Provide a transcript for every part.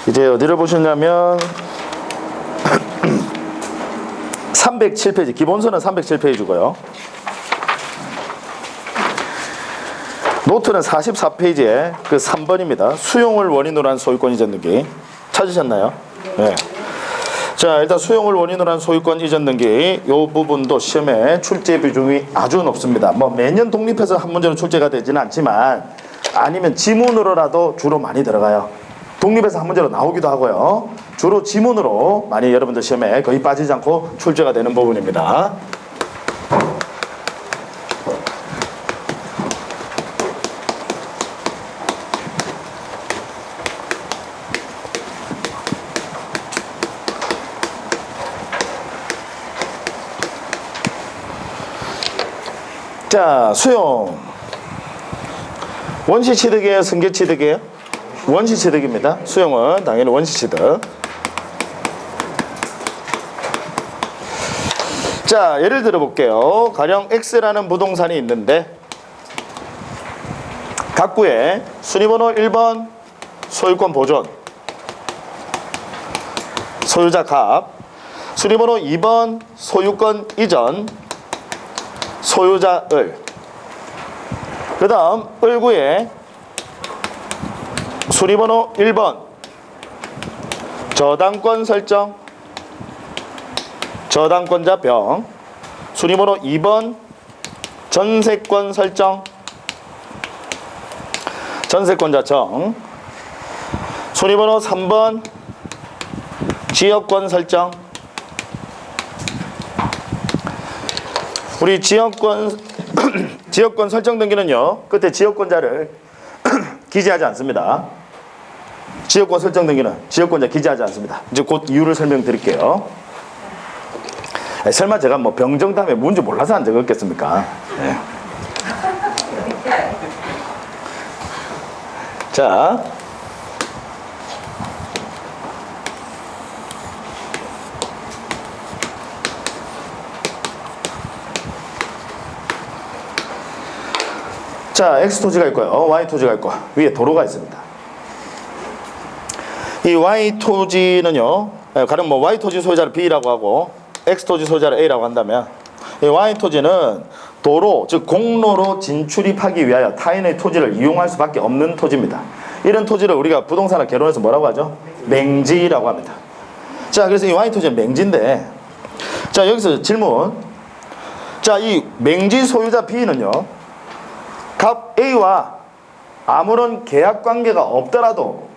이제 어디를 보셨냐면 307페이지, 기본서는 307페이지고요. 노트는 44페이지에 그 3번입니다. 수용을 원인으로 한 소유권 이전 등기. 찾으셨나요? 네. 자, 일단 수용을 원인으로 한 소유권 이전 등기 이 부분도 시험에 출제 비중이 아주 높습니다. 뭐 매년 독립해서 한 문제는 출제가 되지는 않지만 아니면 지문으로라도 주로 많이 들어가요. 독립해서 한 문제로 나오기도 하고요. 주로 지문으로 많이 여러분들 시험에 거의 빠지지 않고 출제가 되는 부분입니다. 자, 수용. 원시 취득이에요? 승계 취득이에요? 원시 취득입니다. 수용은 당연히 원시 취득. 자, 예를 들어 볼게요. 가령 X라는 부동산이 있는데 각구에 순위번호 1번 소유권 보존, 소유자 갑, 순위번호 2번 소유권 이전, 소유자 을. 그 다음 을구에 순위번호 1번 저당권 설정, 저당권자 병, 순위번호 2번 전세권 설정, 전세권자 정, 순위번호 3번 지역권 설정. 우리 지역권 설정 등기는요, 끝에 지역권자를 기재하지 않습니다. 지역권 설정 등기는 지역권자 기재하지 않습니다. 이제 곧 이유를 설명드릴게요. 설마 제가 뭐 병정 다음에 뭔지 몰라서 안 적었겠습니까? 네. 자, X 토지가 있고요, Y 토지가 있고 위에 도로가 있습니다. 이 Y 토지는요, 가령 뭐 Y 토지 소유자를 B라고 하고 X 토지 소유자를 A라고 한다면 이 Y 토지는 도로, 즉 공로로 진출입하기 위하여 타인의 토지를 이용할 수밖에 없는 토지입니다. 이런 토지를 우리가 부동산을 개론해서 뭐라고 하죠? 맹지라고 합니다. 자, 그래서 이 Y 토지는 맹지인데, 자, 여기서 질문. 자, 이 맹지 소유자 B는요, 갑 A와 아무런 계약 관계가 없더라도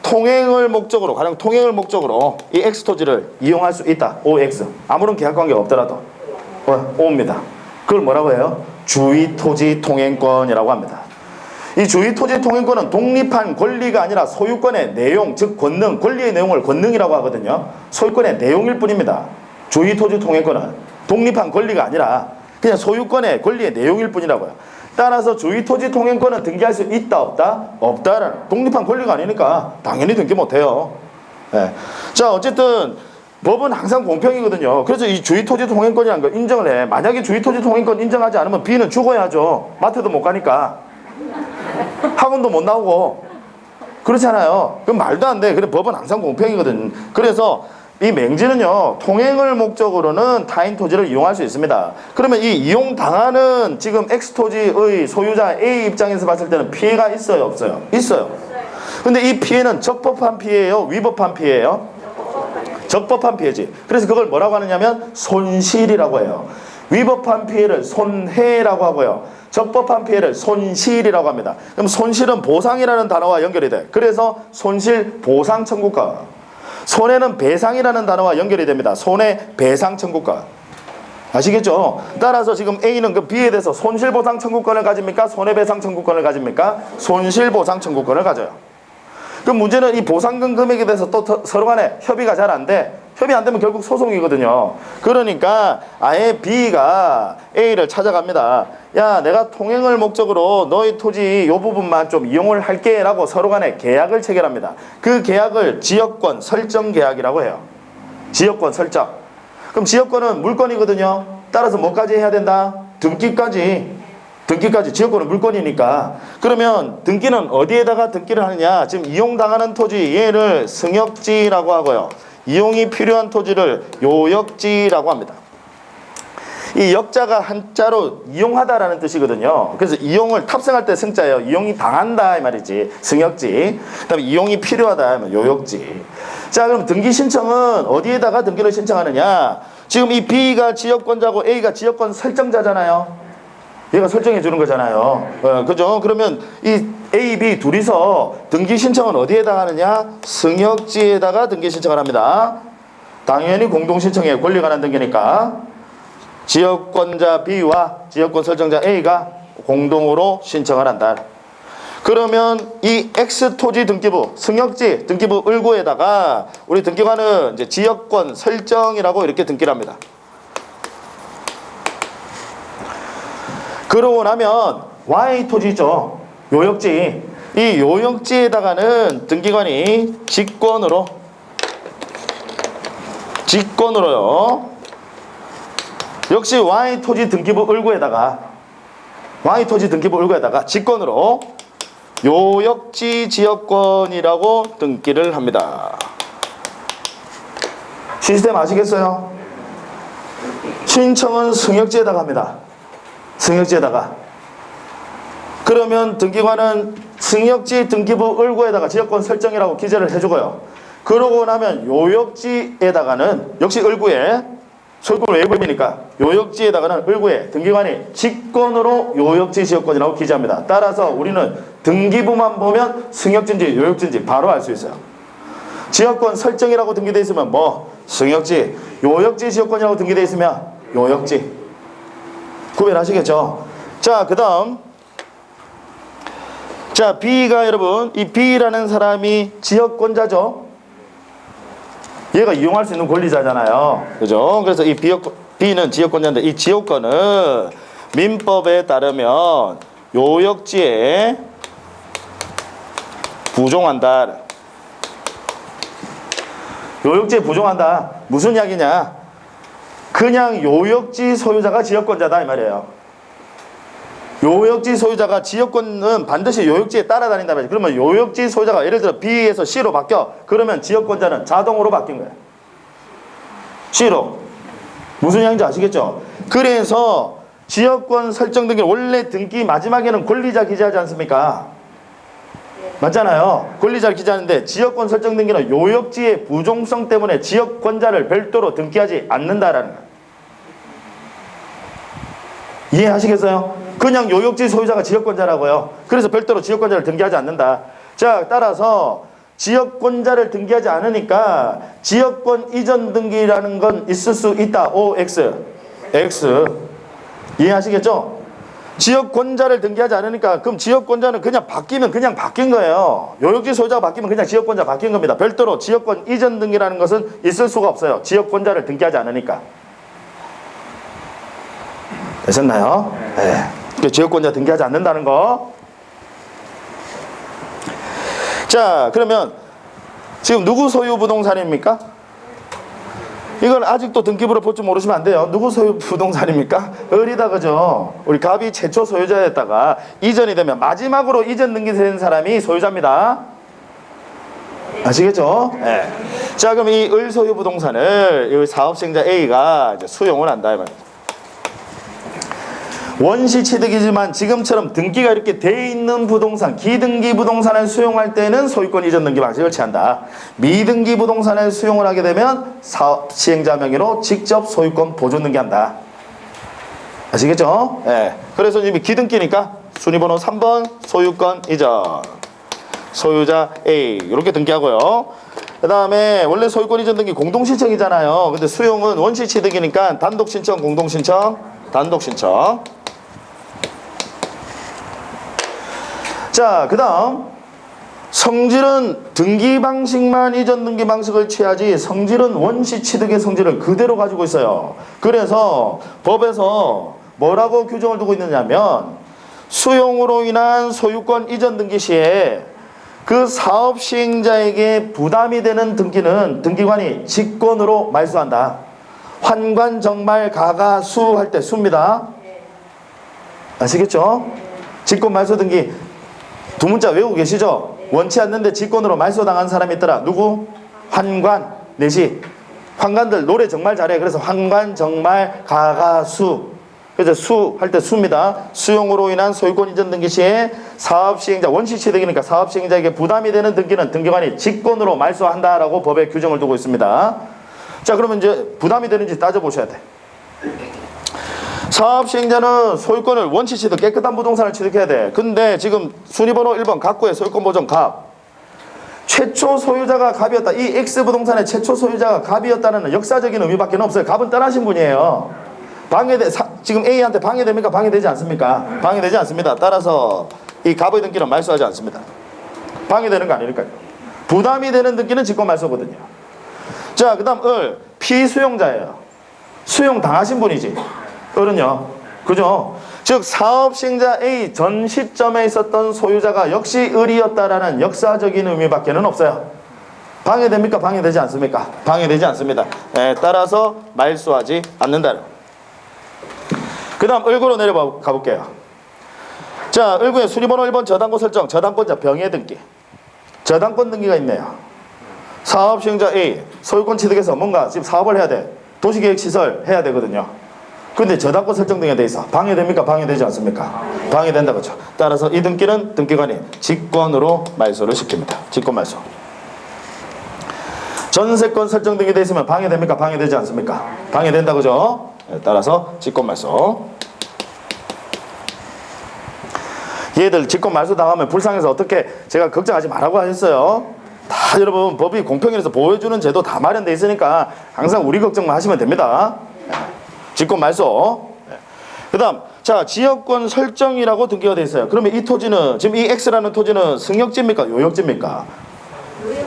통행을 목적으로, 가령 통행을 목적으로 이 X 토지를 이용할 수 있다. OX. 아무런 계약 관계가 없더라도 O입니다. 그걸 뭐라고 해요? 주의토지 통행권이라고 합니다. 이 주의토지 통행권은 독립한 권리가 아니라 소유권의 내용, 즉 권능, 권리의 내용을 권능이라고 하거든요. 소유권의 내용일 뿐입니다. 주의토지 통행권은 독립한 권리가 아니라 그냥 소유권의 권리의 내용일 뿐이라고요. 따라서 주의토지 통행권은 등기할 수 있다 없다? 없다라는, 독립한 권리가 아니니까 당연히 등기 못해요. 네. 자, 어쨌든 법은 항상 공평이거든요. 그래서 이 주의토지 통행권이라는 걸 인정을 해. 만약에 주의토지 통행권 인정하지 않으면 B는 죽어야죠. 마트도 못 가니까, 학원도 못 나오고 그렇잖아요. 그럼 말도 안 돼. 그래, 법은 항상 공평이거든. 그래서 이 맹지는요, 통행을 목적으로는 타인 토지를 이용할 수 있습니다. 그러면 이 이용당하는 지금 X토지의 소유자 A 입장에서 봤을 때는 피해가 있어요, 없어요? 있어요. 근데 이 피해는 적법한 피해예요, 위법한 피해예요? 적법한 피해지. 그래서 그걸 뭐라고 하느냐면 손실이라고 해요. 위법한 피해를 손해라고 하고요, 적법한 피해를 손실이라고 합니다. 그럼 손실은 보상이라는 단어와 연결이 돼. 그래서 손실 보상 청구권. 손해는 배상이라는 단어와 연결이 됩니다. 손해 배상 청구권. 아시겠죠? 따라서 지금 A는 그 B에 대해서 손실보상 청구권을 가집니까? 손해배상 청구권을 가집니까? 손실보상 청구권을 가져요. 그럼 문제는 이 보상금 금액에 대해서 또 서로 간에 협의가 잘 안 돼. 협의 안 되면 결국 소송이거든요. 그러니까 아예 B가 A를 찾아갑니다. 야, 내가 통행을 목적으로 너의 토지 요 부분만 좀 이용을 할게 라고 서로 간에 계약을 체결합니다. 그 계약을 지역권 설정 계약이라고 해요. 지역권 설정. 그럼 지역권은 물권이거든요. 따라서 뭐까지 해야 된다? 등기까지 등기까지 지역권은 물권이니까. 그러면 등기는 어디에다가 등기를 하느냐? 지금 이용당하는 토지 얘를 승역지라고 하고요. 이용이 필요한 토지를 요역지라고 합니다. 이 역자가 한자로 이용하다라는 뜻이거든요. 그래서 이용을 탑승할 때 승자예요. 이용이 당한다 이 말이지. 승역지. 그다음에 이용이 필요하다 하면 요역지. 자, 그럼 등기 신청은 어디에다가 등기를 신청하느냐? 지금 이 B가 지역권자고 A가 지역권 설정자잖아요. 얘가 설정해 주는 거잖아요. 그죠? 그러면 이 A, B 둘이서 등기 신청은 어디에다가 하느냐? 승역지에다가 등기 신청을 합니다. 당연히 공동 신청에 권리 관한 등기니까 지역권자 B와 지역권 설정자 A가 공동으로 신청을 한다. 그러면 이 X토지 등기부, 승역지 등기부 을구에다가 우리 등기관은 이제 지역권 설정이라고 이렇게 등기를 합니다. 그러고 나면 Y토지죠. 요역지. 이 요역지에다가는 등기관이 직권으로요. 역시 Y토지 등기부 을구에다가 직권으로 요역지 지역권이라고 등기를 합니다. 시스템 아시겠어요? 신청은 승역지에다가 합니다. 승역지에다가. 그러면 등기관은 승역지 등기부 을구에다가 지역권 설정이라고 기재를 해주고요. 그러고 나면 요역지에다가는 역시 을구에 소유권 외부입니까? 요역지에다가는 을구에 등기관이 직권으로 요역지 지역권이라고 기재합니다. 따라서 우리는 등기부만 보면 승역지인지 요역지인지 바로 알 수 있어요. 지역권 설정이라고 등기되어 있으면 뭐 승역지, 요역지 지역권이라고 등기되어 있으면 요역지. 구별하시겠죠? 자, 그 다음 자, B가 여러분 이 B라는 사람이 지역권자죠. 얘가 이용할 수 있는 권리자잖아요. 그죠? 그래서 이 B는 지역권자인데 이 지역권은 민법에 따르면 요역지에 부종한다. 요역지에 부종한다. 무슨 이야기냐? 그냥 요역지 소유자가 지역권자다 이 말이에요. 요역지 소유자가 지역권은 반드시 요역지에 따라다닌다 말이에요. 그러면 요역지 소유자가 예를 들어 B에서 C로 바뀌어. 그러면 지역권자는 자동으로 바뀐 거예요. C로. 무슨 이야기인지 아시겠죠? 그래서 지역권 설정 등기 원래 등기 마지막에는 권리자 기재하지 않습니까? 맞잖아요. 권리자를 기재하는데 지역권 설정 등기는 요역지의 부종성 때문에 지역권자를 별도로 등기하지 않는다라는 거예요. 이해하시겠어요? 그냥 요역지 소유자가 지역권자라고요. 그래서 별도로 지역권자를 등기하지 않는다. 자, 따라서 지역권자를 등기하지 않으니까 지역권 이전 등기라는 건 있을 수 있다. OX. X. 이해하시겠죠? 지역권자를 등기하지 않으니까 그럼 지역권자는 그냥 바뀌면 그냥 바뀐 거예요. 요역지 소유자가 바뀌면 그냥 지역권자 바뀐 겁니다. 별도로 지역권 이전 등기라는 것은 있을 수가 없어요. 지역권자를 등기하지 않으니까. 되셨나요? 네. 지역권자 등기하지 않는다는 거. 자, 그러면 지금 누구 소유 부동산입니까? 이걸 아직도 등기부를 볼 줄 모르시면 안 돼요. 누구 소유 부동산입니까? 을이다, 그죠? 우리 갑이 최초 소유자였다가 이전이 되면 마지막으로 이전 등기된 사람이 소유자입니다. 아시겠죠? 네. 자, 그럼 이 을 소유 부동산을 이 사업시행자 A가 이제 수용을 한다 이 말이에요. 원시 취득이지만 지금처럼 등기가 이렇게 돼 있는 부동산, 기등기 부동산을 수용할 때는 소유권 이전 등기 방식을 취한다. 미등기 부동산을 수용을 하게 되면 사업 시행자 명의로 직접 소유권 보존 등기한다. 아시겠죠? 네. 그래서 이미 기등기니까 순위번호 3번 소유권 이전. 소유자 A 이렇게 등기하고요. 그 다음에 원래 소유권 이전 등기 공동신청이잖아요. 근데 수용은 원시 취득이니까 단독신청, 공동신청, 단독신청. 자, 그 다음 성질은 등기 방식만 이전 등기 방식을 취하지 성질은 원시 취득의 성질을 그대로 가지고 있어요. 그래서 법에서 뭐라고 규정을 두고 있느냐면 수용으로 인한 소유권 이전 등기 시에 그 사업 시행자에게 부담이 되는 등기는 등기관이 직권으로 말소한다. 환관, 정말, 가가, 수 할 때 수입니다. 아시겠죠? 직권 말소 등기 두 문자 외우고 계시죠? 원치 않는데 직권으로 말소당한 사람이 있더라. 누구? 환관, 내시. 환관들 노래 정말 잘해. 그래서 환관, 정말, 가가수. 그래서 수 할 때 수입니다. 수용으로 인한 소유권 이전 등기 시에 사업시행자, 원시취득이니까 사업시행자에게 부담이 되는 등기는 등기관이 직권으로 말소한다라고 법에 규정을 두고 있습니다. 자, 그러면 이제 부담이 되는지 따져보셔야 돼. 사업시행자는 소유권을 원시취득, 깨끗한 부동산을 취득해야 돼. 근데 지금 순위번호 1번 갑구의 소유권 보존 갑. 최초 소유자가 갑이었다. 이 X부동산의 최초 소유자가 갑이었다는 역사적인 의미밖에 없어요. 갑은 떠나신 분이에요. 지금 A한테 방해됩니까? 방해되지 않습니까? 방해되지 않습니다. 따라서 이 갑의 등기는 말소하지 않습니다. 방해되는 거 아니니까요. 부담이 되는 등기는 직권 말소거든요. 자, 그 다음 을 피수용자예요. 수용 당하신 분이지. 을은요. 그죠? 즉 사업시행자 A 전 시점에 있었던 소유자가 역시 을이었다라는 역사적인 의미밖에는 없어요. 방해됩니까? 방해되지 않습니까? 방해되지 않습니다. 따라서 말소하지 않는다는. 그 다음 을구로 내려가 볼게요. 자, 을구의 순위번호 1번 저당권 설정, 저당권자 병해 등기. 저당권 등기가 있네요. 사업시행자 A 소유권 취득해서 뭔가 지금 사업을 해야 돼. 도시계획시설 해야 되거든요. 근데 저당권 설정 등에 돼 있어. 방해됩니까? 방해되지 않습니까? 방해된다 그죠. 따라서 이 등기는 등기관이 직권으로 말소를 시킵니다. 직권 말소. 전세권 설정 등이 돼 있으면 방해됩니까? 방해되지 않습니까? 방해된다 그죠. 따라서 직권 말소. 얘들 직권 말소 당하면 불쌍해서 어떻게 제가 걱정하지 말라고 하셨어요. 다 여러분 법이 공평해서 보호해주는 제도 다 마련돼 있으니까 항상 우리 걱정만 하시면 됩니다. 직권 말소. 그 다음 자 지역권 설정이라고 등기가 돼 있어요. 그러면 이 토지는 지금 이 X라는 토지는 승역지입니까? 요역지입니까?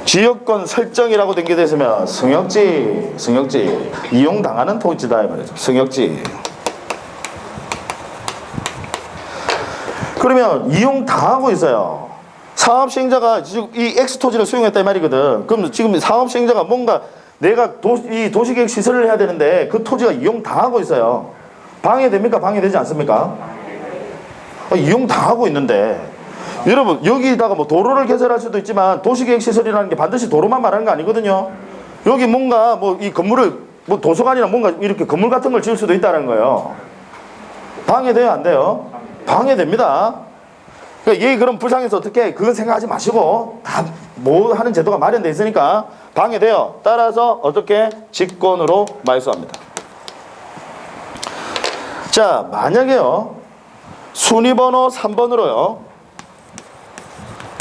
지역권 설정이라고 등기되어 있으면 승역지 이용당하는 토지다 이 말이죠. 승역지. 그러면 이용당하고 있어요. 사업시행자가 지금 이 X토지를 수용했다 이 말이거든. 그럼 지금 사업시행자가 뭔가 내가 이 도시계획 시설을 해야 되는데 그 토지가 이용당하고 있어요. 방해됩니까? 방해되지 않습니까? 이용당하고 있는데 여러분 여기다가 뭐 도로를 개설할 수도 있지만 도시계획 시설이라는 게 반드시 도로만 말하는 거 아니거든요. 여기 뭔가 뭐 이 건물을 뭐 도서관이나 뭔가 이렇게 건물 같은 걸 지을 수도 있다는 거예요. 방해돼요 안 돼요? 방해됩니다. 그러니까 얘 그럼 불쌍해서 어떻게 그건 생각하지 마시고 다 뭐 하는 제도가 마련돼 있으니까 방해돼요. 따라서 어떻게 직권으로 말소합니다. 자 만약에요 순위번호 3번으로요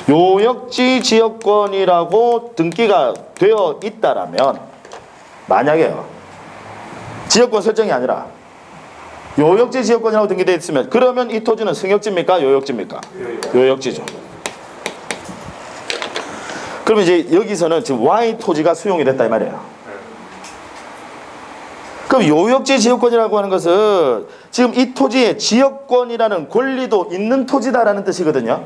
요역지 지역권이라고 등기가 되어 있다라면 만약에요 지역권 설정이 아니라 요역지 지역권이라고 등기되어 있으면 그러면 이 토지는 승역지입니까? 요역지입니까? 요역지죠. 그러면 이제 여기서는 지금 Y 토지가 수용이 됐다 이 말이에요. 그럼 요역지 지역권이라고 하는 것은 지금 이 토지에 지역권이라는 권리도 있는 토지다라는 뜻이거든요.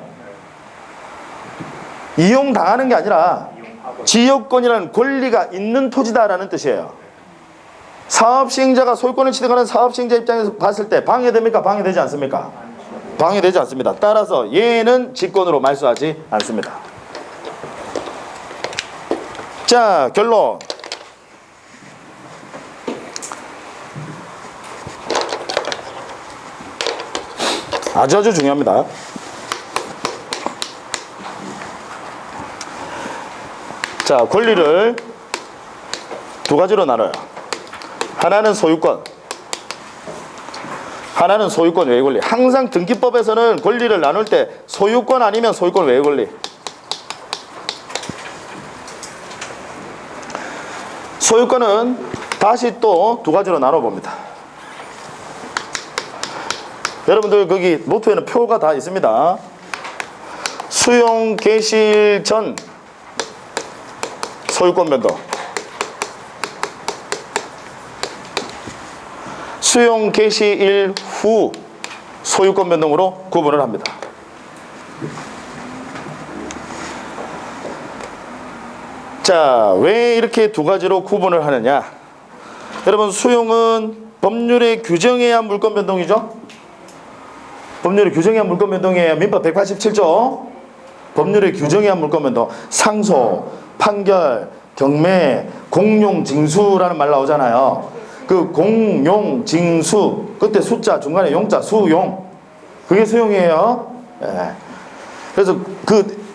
이용당하는 게 아니라 지역권이라는 권리가 있는 토지다라는 뜻이에요. 사업시행자가 소유권을 취득하는 사업시행자 입장에서 봤을 때 방해됩니까? 방해되지 않습니까? 방해되지 않습니다. 따라서 얘는 직권으로 말소하지 않습니다. 자 결론. 아주 중요합니다. 자 권리를 두 가지로 나눠요. 하나는 소유권, 하나는 소유권 외의 권리. 항상 등기법에서는 권리를 나눌 때 소유권 아니면 소유권 외의 권리. 소유권은 다시 또 두 가지로 나눠봅니다. 여러분들 거기 노트에는 표가 다 있습니다. 수용 개시일 전 소유권 변동, 수용 개시일 후 소유권 변동으로 구분을 합니다. 자, 왜 이렇게 두 가지로 구분을 하느냐? 여러분 수용은 법률에 규정해야 한 물권 변동이죠. 법률의 규정에 의한 물권 변동이에요. 민법 187조. 법률의 규정에 의한 물권 변동. 상소, 판결, 경매, 공용, 징수라는 말 나오잖아요. 그 공용, 징수, 그때 숫자 중간에 용자, 수용, 그게 수용이에요. 예. 그래서 그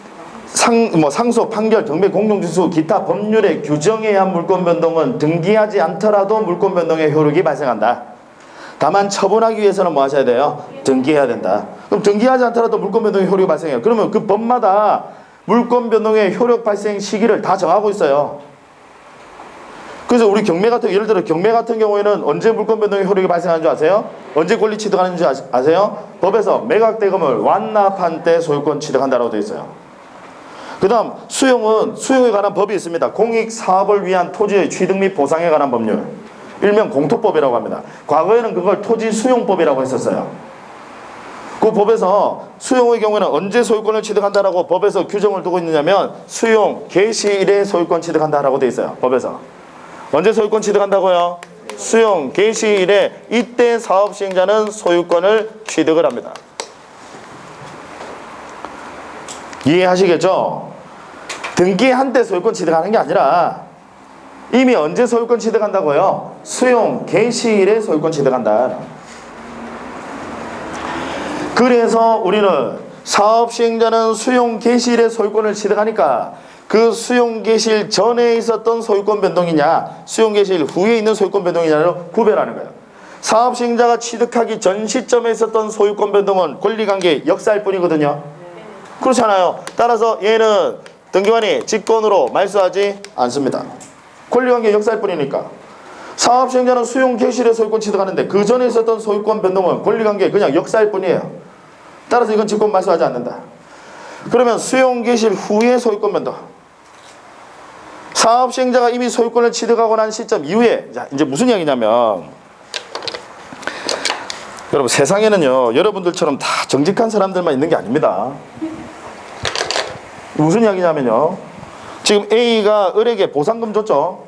상소, 판결, 경매, 공용, 징수, 기타 법률의 규정에 의한 물권 변동은 등기하지 않더라도 물권 변동의 효력이 발생한다. 다만 처분하기 위해서는 뭐 하셔야 돼요? 등기해야 된다. 그럼 등기하지 않더라도 물권 변동의 효력이 발생해요. 그러면 그 법마다 물권 변동의 효력 발생 시기를 다 정하고 있어요. 그래서 우리 경매 같은, 예를 들어 경매 같은 경우에는 언제 물권 변동의 효력이 발생하는 줄 아세요? 언제 권리 취득하는 줄 아세요? 법에서 매각대금을 완납한 때 소유권 취득한다라고 되어 있어요. 그 다음 수용은 수용에 관한 법이 있습니다. 공익사업을 위한 토지의 취득 및 보상에 관한 법률, 일명 공토법이라고 합니다. 과거에는 그걸 토지수용법이라고 했었어요. 그 법에서 수용의 경우에는 언제 소유권을 취득한다라고 법에서 규정을 두고 있느냐면 수용 개시일에 소유권 취득한다라고 되어 있어요. 법에서. 언제 소유권 취득한다고요? 수용 개시일에 이때 사업시행자는 소유권을 취득을 합니다. 이해하시겠죠? 등기한 때 소유권 취득하는 게 아니라 이미 언제 소유권 취득한다고요? 수용 개시일에 소유권 취득한다. 그래서 우리는 사업시행자는 수용 개시일에 소유권을 취득하니까 그 수용 개시일 전에 있었던 소유권 변동이냐 수용 개시일 후에 있는 소유권 변동이냐를 구별하는 거예요. 사업시행자가 취득하기 전 시점에 있었던 소유권 변동은 권리관계 역사일 뿐이거든요. 그렇잖아요. 따라서 얘는 등기관이 직권으로 말소하지 않습니다. 권리관계 역사일 뿐이니까. 사업시행자는 수용 개시일에 소유권 취득하는데 그 전에 있었던 소유권 변동은 권리관계 그냥 역사일 뿐이에요. 따라서 이건 직권 말소하지 않는다. 그러면 수용 개시일 후에 소유권 변동. 사업시행자가 이미 소유권을 취득하고 난 시점 이후에, 자, 이제 무슨 이야기냐면, 여러분 세상에는요 여러분들처럼 다 정직한 사람들만 있는 게 아닙니다. 무슨 이야기냐면요, 지금 A가 을에게 보상금 줬죠.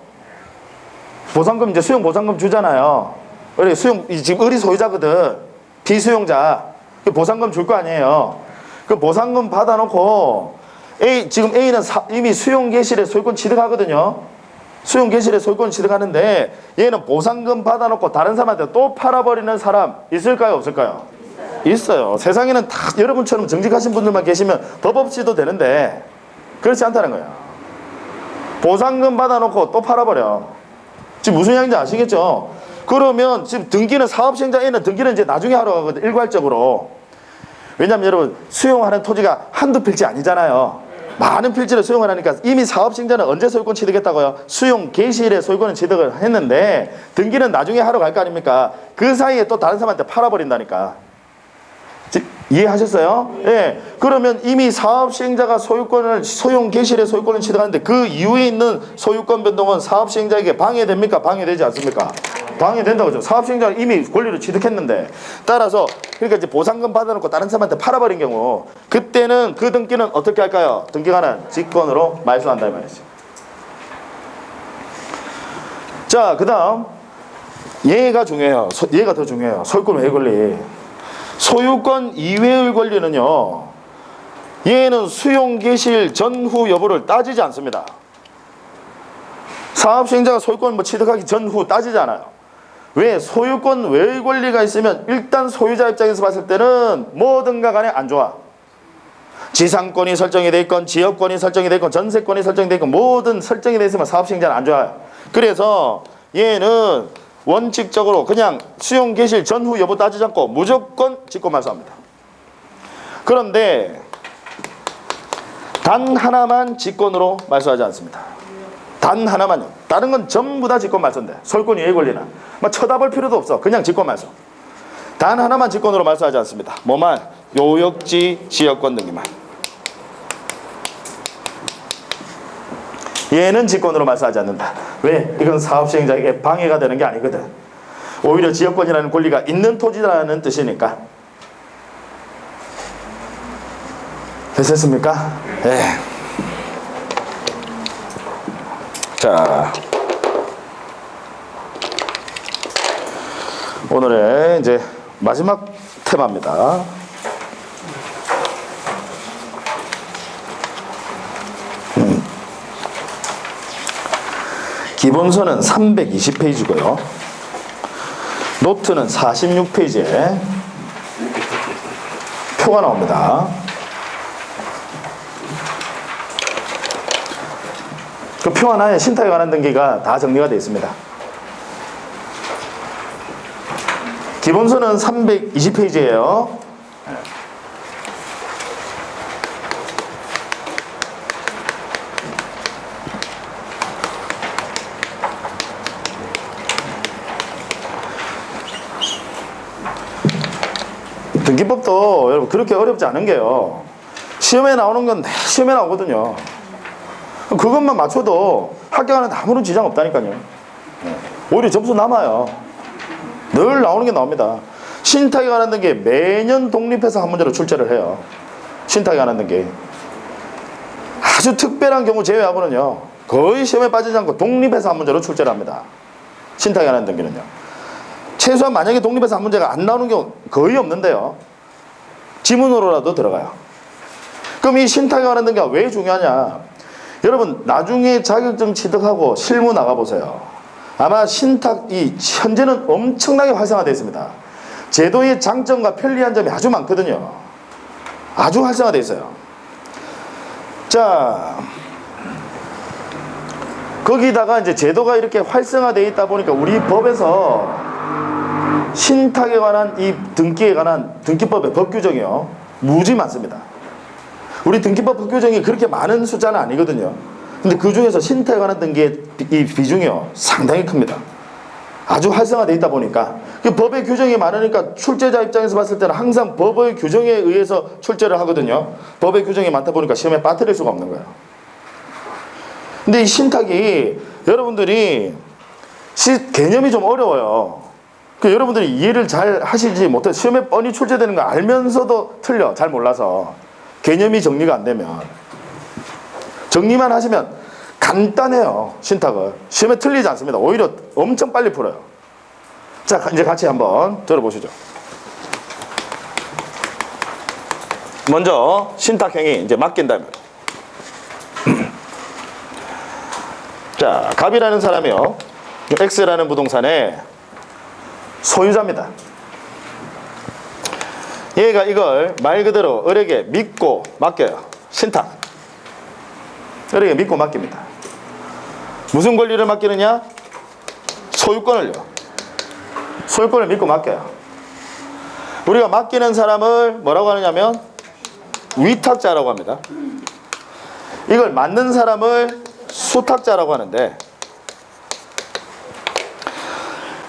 보상금 이제 수용 보상금 주잖아요. 을이 수용, 지금 을이 소유자거든. 비수용자. 보상금 줄 거 아니에요. 그 보상금 받아놓고 지금 A는 이미 수용 개시일에 소유권 취득하거든요. 수용 개시일에 소유권 취득하는데 얘는 보상금 받아놓고 다른 사람한테 또 팔아버리는 사람 있을까요? 없을까요? 있어요. 세상에는 다 여러분처럼 정직하신 분들만 계시면 법 없이도 되는데 그렇지 않다는 거야. 보상금 받아놓고 또 팔아버려. 지금 무슨 이야기인지 아시겠죠? 그러면 지금 등기는 사업시행자 A는 등기는 이제 나중에 하러 가거든, 일괄적으로. 왜냐면 여러분 수용하는 토지가 한두 필지 아니잖아요. 많은 필지를 수용을 하니까 이미 사업시행자는 언제 소유권 취득했다고요? 수용 개시일에 소유권을 취득을 했는데 등기는 나중에 하러 갈 거 아닙니까? 그 사이에 또 다른 사람한테 팔아버린다니까. 이해하셨어요? 예. 그러면 이미 사업시행자가 소용 개시일에 소유권을 취득하는데 그 이후에 있는 소유권 변동은 사업시행자에게 방해됩니까? 방해되지 않습니까? 방해된다고 하죠. 사업시행자가 이미 권리를 취득했는데. 따라서 그러니까 이제 보상금 받아놓고 다른 사람한테 팔아버린 경우 그때는 그 등기는 어떻게 할까요? 등기관은 직권으로 말소한다 이 말이죠. 자, 그 다음 얘가 중요해요. 얘가 더 중요해요. 소유권 외의 권리. 소유권 이외의 권리는요, 얘는 수용 개시일 전후 여부를 따지지 않습니다. 사업시행자가 소유권 취득하기 전후 따지잖아요. 왜? 소유권 외의 권리가 있으면 일단 소유자 입장에서 봤을 때는 뭐든가 간에 안 좋아. 지상권이 설정이 돼 있건 지역권이 설정이 돼 있건 전세권이 설정이 돼 있건 뭐든 설정이 돼 있으면 사업시행자는 안 좋아요. 그래서 얘는 원칙적으로 그냥 수용 개시일 전후 여부 따지지 않고 무조건 직권 말소합니다. 그런데 단 하나만 직권으로 말소하지 않습니다. 단 하나만요. 다른 건 전부 다 직권 말소인데 소유권 이외의 권리는 막 쳐다볼 필요도 없어. 그냥 직권 말소. 단 하나만 직권으로 말소하지 않습니다. 뭐만? 요역지 지역권 등기만. 얘는 직권으로 말소하지 않는다. 왜? 이건 사업시행자에게 방해가 되는 게 아니거든. 오히려 지역권이라는 권리가 있는 토지라는 뜻이니까. 됐습니까? 네. 자, 오늘의 이제 마지막 테마입니다. 기본서는 320페이지고요. 노트는 46페이지에 표가 나옵니다. 그 표 하나에 신탁에 관한 등기가 다 정리가 되어 있습니다. 기본서는 320페이지예요. 등기법도 여러분 그렇게 어렵지 않은 게요. 시험에 나오는 건 시험에 나오거든요. 그것만 맞춰도 합격하는데 아무런 지장 없다니까요. 오히려 점수 남아요. 늘 나오는 게 나옵니다. 신탁에 관한 등기 매년 독립해서 한 문제로 출제를 해요. 신탁에 관한 등기. 아주 특별한 경우 제외하고는요. 거의 시험에 빠지지 않고 독립해서 한 문제로 출제를 합니다. 신탁에 관한 등기는요. 최소한 만약에 독립해서 한 문제가 안 나오는 경우 거의 없는데요. 지문으로라도 들어가요. 그럼 이 신탁에 관한 등기가 왜 중요하냐? 여러분 나중에 자격증 취득하고 실무 나가보세요. 아마 신탁이 현재는 엄청나게 활성화되어 있습니다. 제도의 장점과 편리한 점이 아주 많거든요. 아주 활성화되어 있어요. 자, 거기다가 이제 제도가 이렇게 활성화되어 있다 보니까 우리 법에서 신탁에 관한 이 등기에 관한 등기법의 법 규정이요. 무지 많습니다. 우리 등기법 법 규정이 그렇게 많은 숫자는 아니거든요. 근데 그 중에서 신탁에 관한 등기의 이 비중이요. 상당히 큽니다. 아주 활성화되어 있다 보니까 그 법의 규정이 많으니까 출제자 입장에서 봤을 때는 항상 법의 규정에 의해서 출제를 하거든요. 법의 규정이 많다 보니까 시험에 빠뜨릴 수가 없는 거예요. 근데 이 신탁이 여러분들이 개념이 좀 어려워요. 여러분들이 이해를 잘 하시지 못해 시험에 뻔히 출제되는 거 알면서도 틀려. 잘 몰라서. 개념이 정리가 안 되면. 정리만 하시면 간단해요. 신탁은. 시험에 틀리지 않습니다. 오히려 엄청 빨리 풀어요. 자, 이제 같이 한번 들어보시죠. 먼저 신탁행위 이제 맡긴다면. 자, 갑이라는 사람이요. X라는 부동산의 소유자입니다. 얘가 이걸 말 그대로 을에게 믿고 맡겨요. 신탁. 을에게 믿고 맡깁니다. 무슨 권리를 맡기느냐? 소유권을요. 소유권을 믿고 맡겨요. 우리가 맡기는 사람을 뭐라고 하느냐면 위탁자라고 합니다. 이걸 맡는 사람을 수탁자라고 하는데,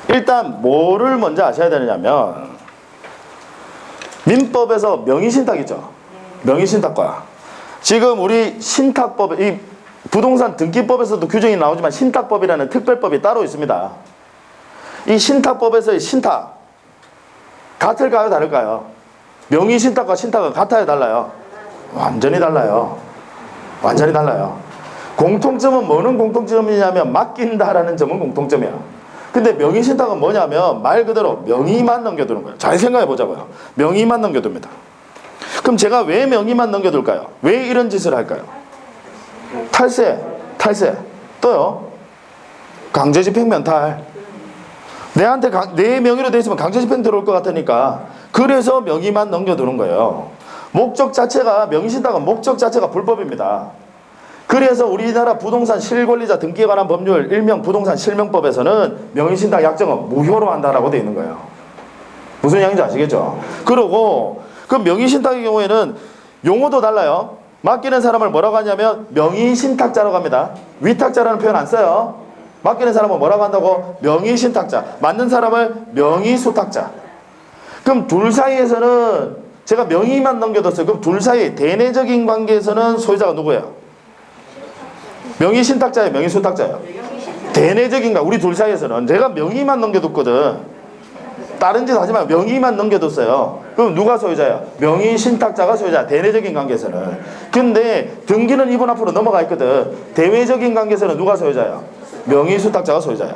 일단 뭐를 먼저 아셔야 되느냐면 민법에서 명의신탁이죠. 명의신탁과 지금 우리 신탁법, 이 부동산 등기법에서도 규정이 나오지만 신탁법이라는 특별법이 따로 있습니다. 이 신탁법에서의 신탁 같을까요? 다를까요? 명의신탁과 신탁은 같아요? 달라요? 완전히 달라요. 완전히 달라요. 공통점은 뭐는 공통점이냐면 맡긴다라는 점은 공통점이야. 근데 명의신탁은 뭐냐면 말 그대로 명의만 넘겨두는 거예요. 잘 생각해 보자고요. 명의만 넘겨둡니다. 그럼 제가 왜 명의만 넘겨둘까요? 왜 이런 짓을 할까요? 탈세. 또요? 강제집행 면탈. 내한테 내 명의로 돼 있으면 강제집행 들어올 것 같으니까 그래서 명의만 넘겨두는 거예요. 목적 자체가 명의신탁은 목적 자체가 불법입니다. 그래서 우리나라 부동산 실권리자 등기에 관한 법률 일명 부동산 실명법에서는 명의신탁 약정은 무효로 한다라고 되어 있는 거예요. 무슨 양인지 아시겠죠? 그리고 그 명의신탁의 경우에는 용어도 달라요. 맡기는 사람을 뭐라고 하냐면 명의신탁자라고 합니다. 위탁자라는 표현 안 써요. 맡기는 사람은 뭐라고 한다고? 명의신탁자. 맡는 사람을 명의수탁자. 그럼 둘 사이에서는 제가 명의만 넘겨뒀어요. 그럼 둘 사이 대내적인 관계에서는 소유자가 누구예요? 명의신탁자예요? 명의수탁자예요? 대내적인가? 우리 둘 사이에서는 내가 명의만 넘겨뒀거든. 다른 짓 하지 말고 명의만 넘겨뒀어요. 그럼 누가 소유자예요? 명의신탁자가 소유자야. 대내적인 관계에서는. 근데 등기는 이분 앞으로 넘어가 있거든. 대외적인 관계에서는 누가 소유자예요? 명의수탁자가 소유자야.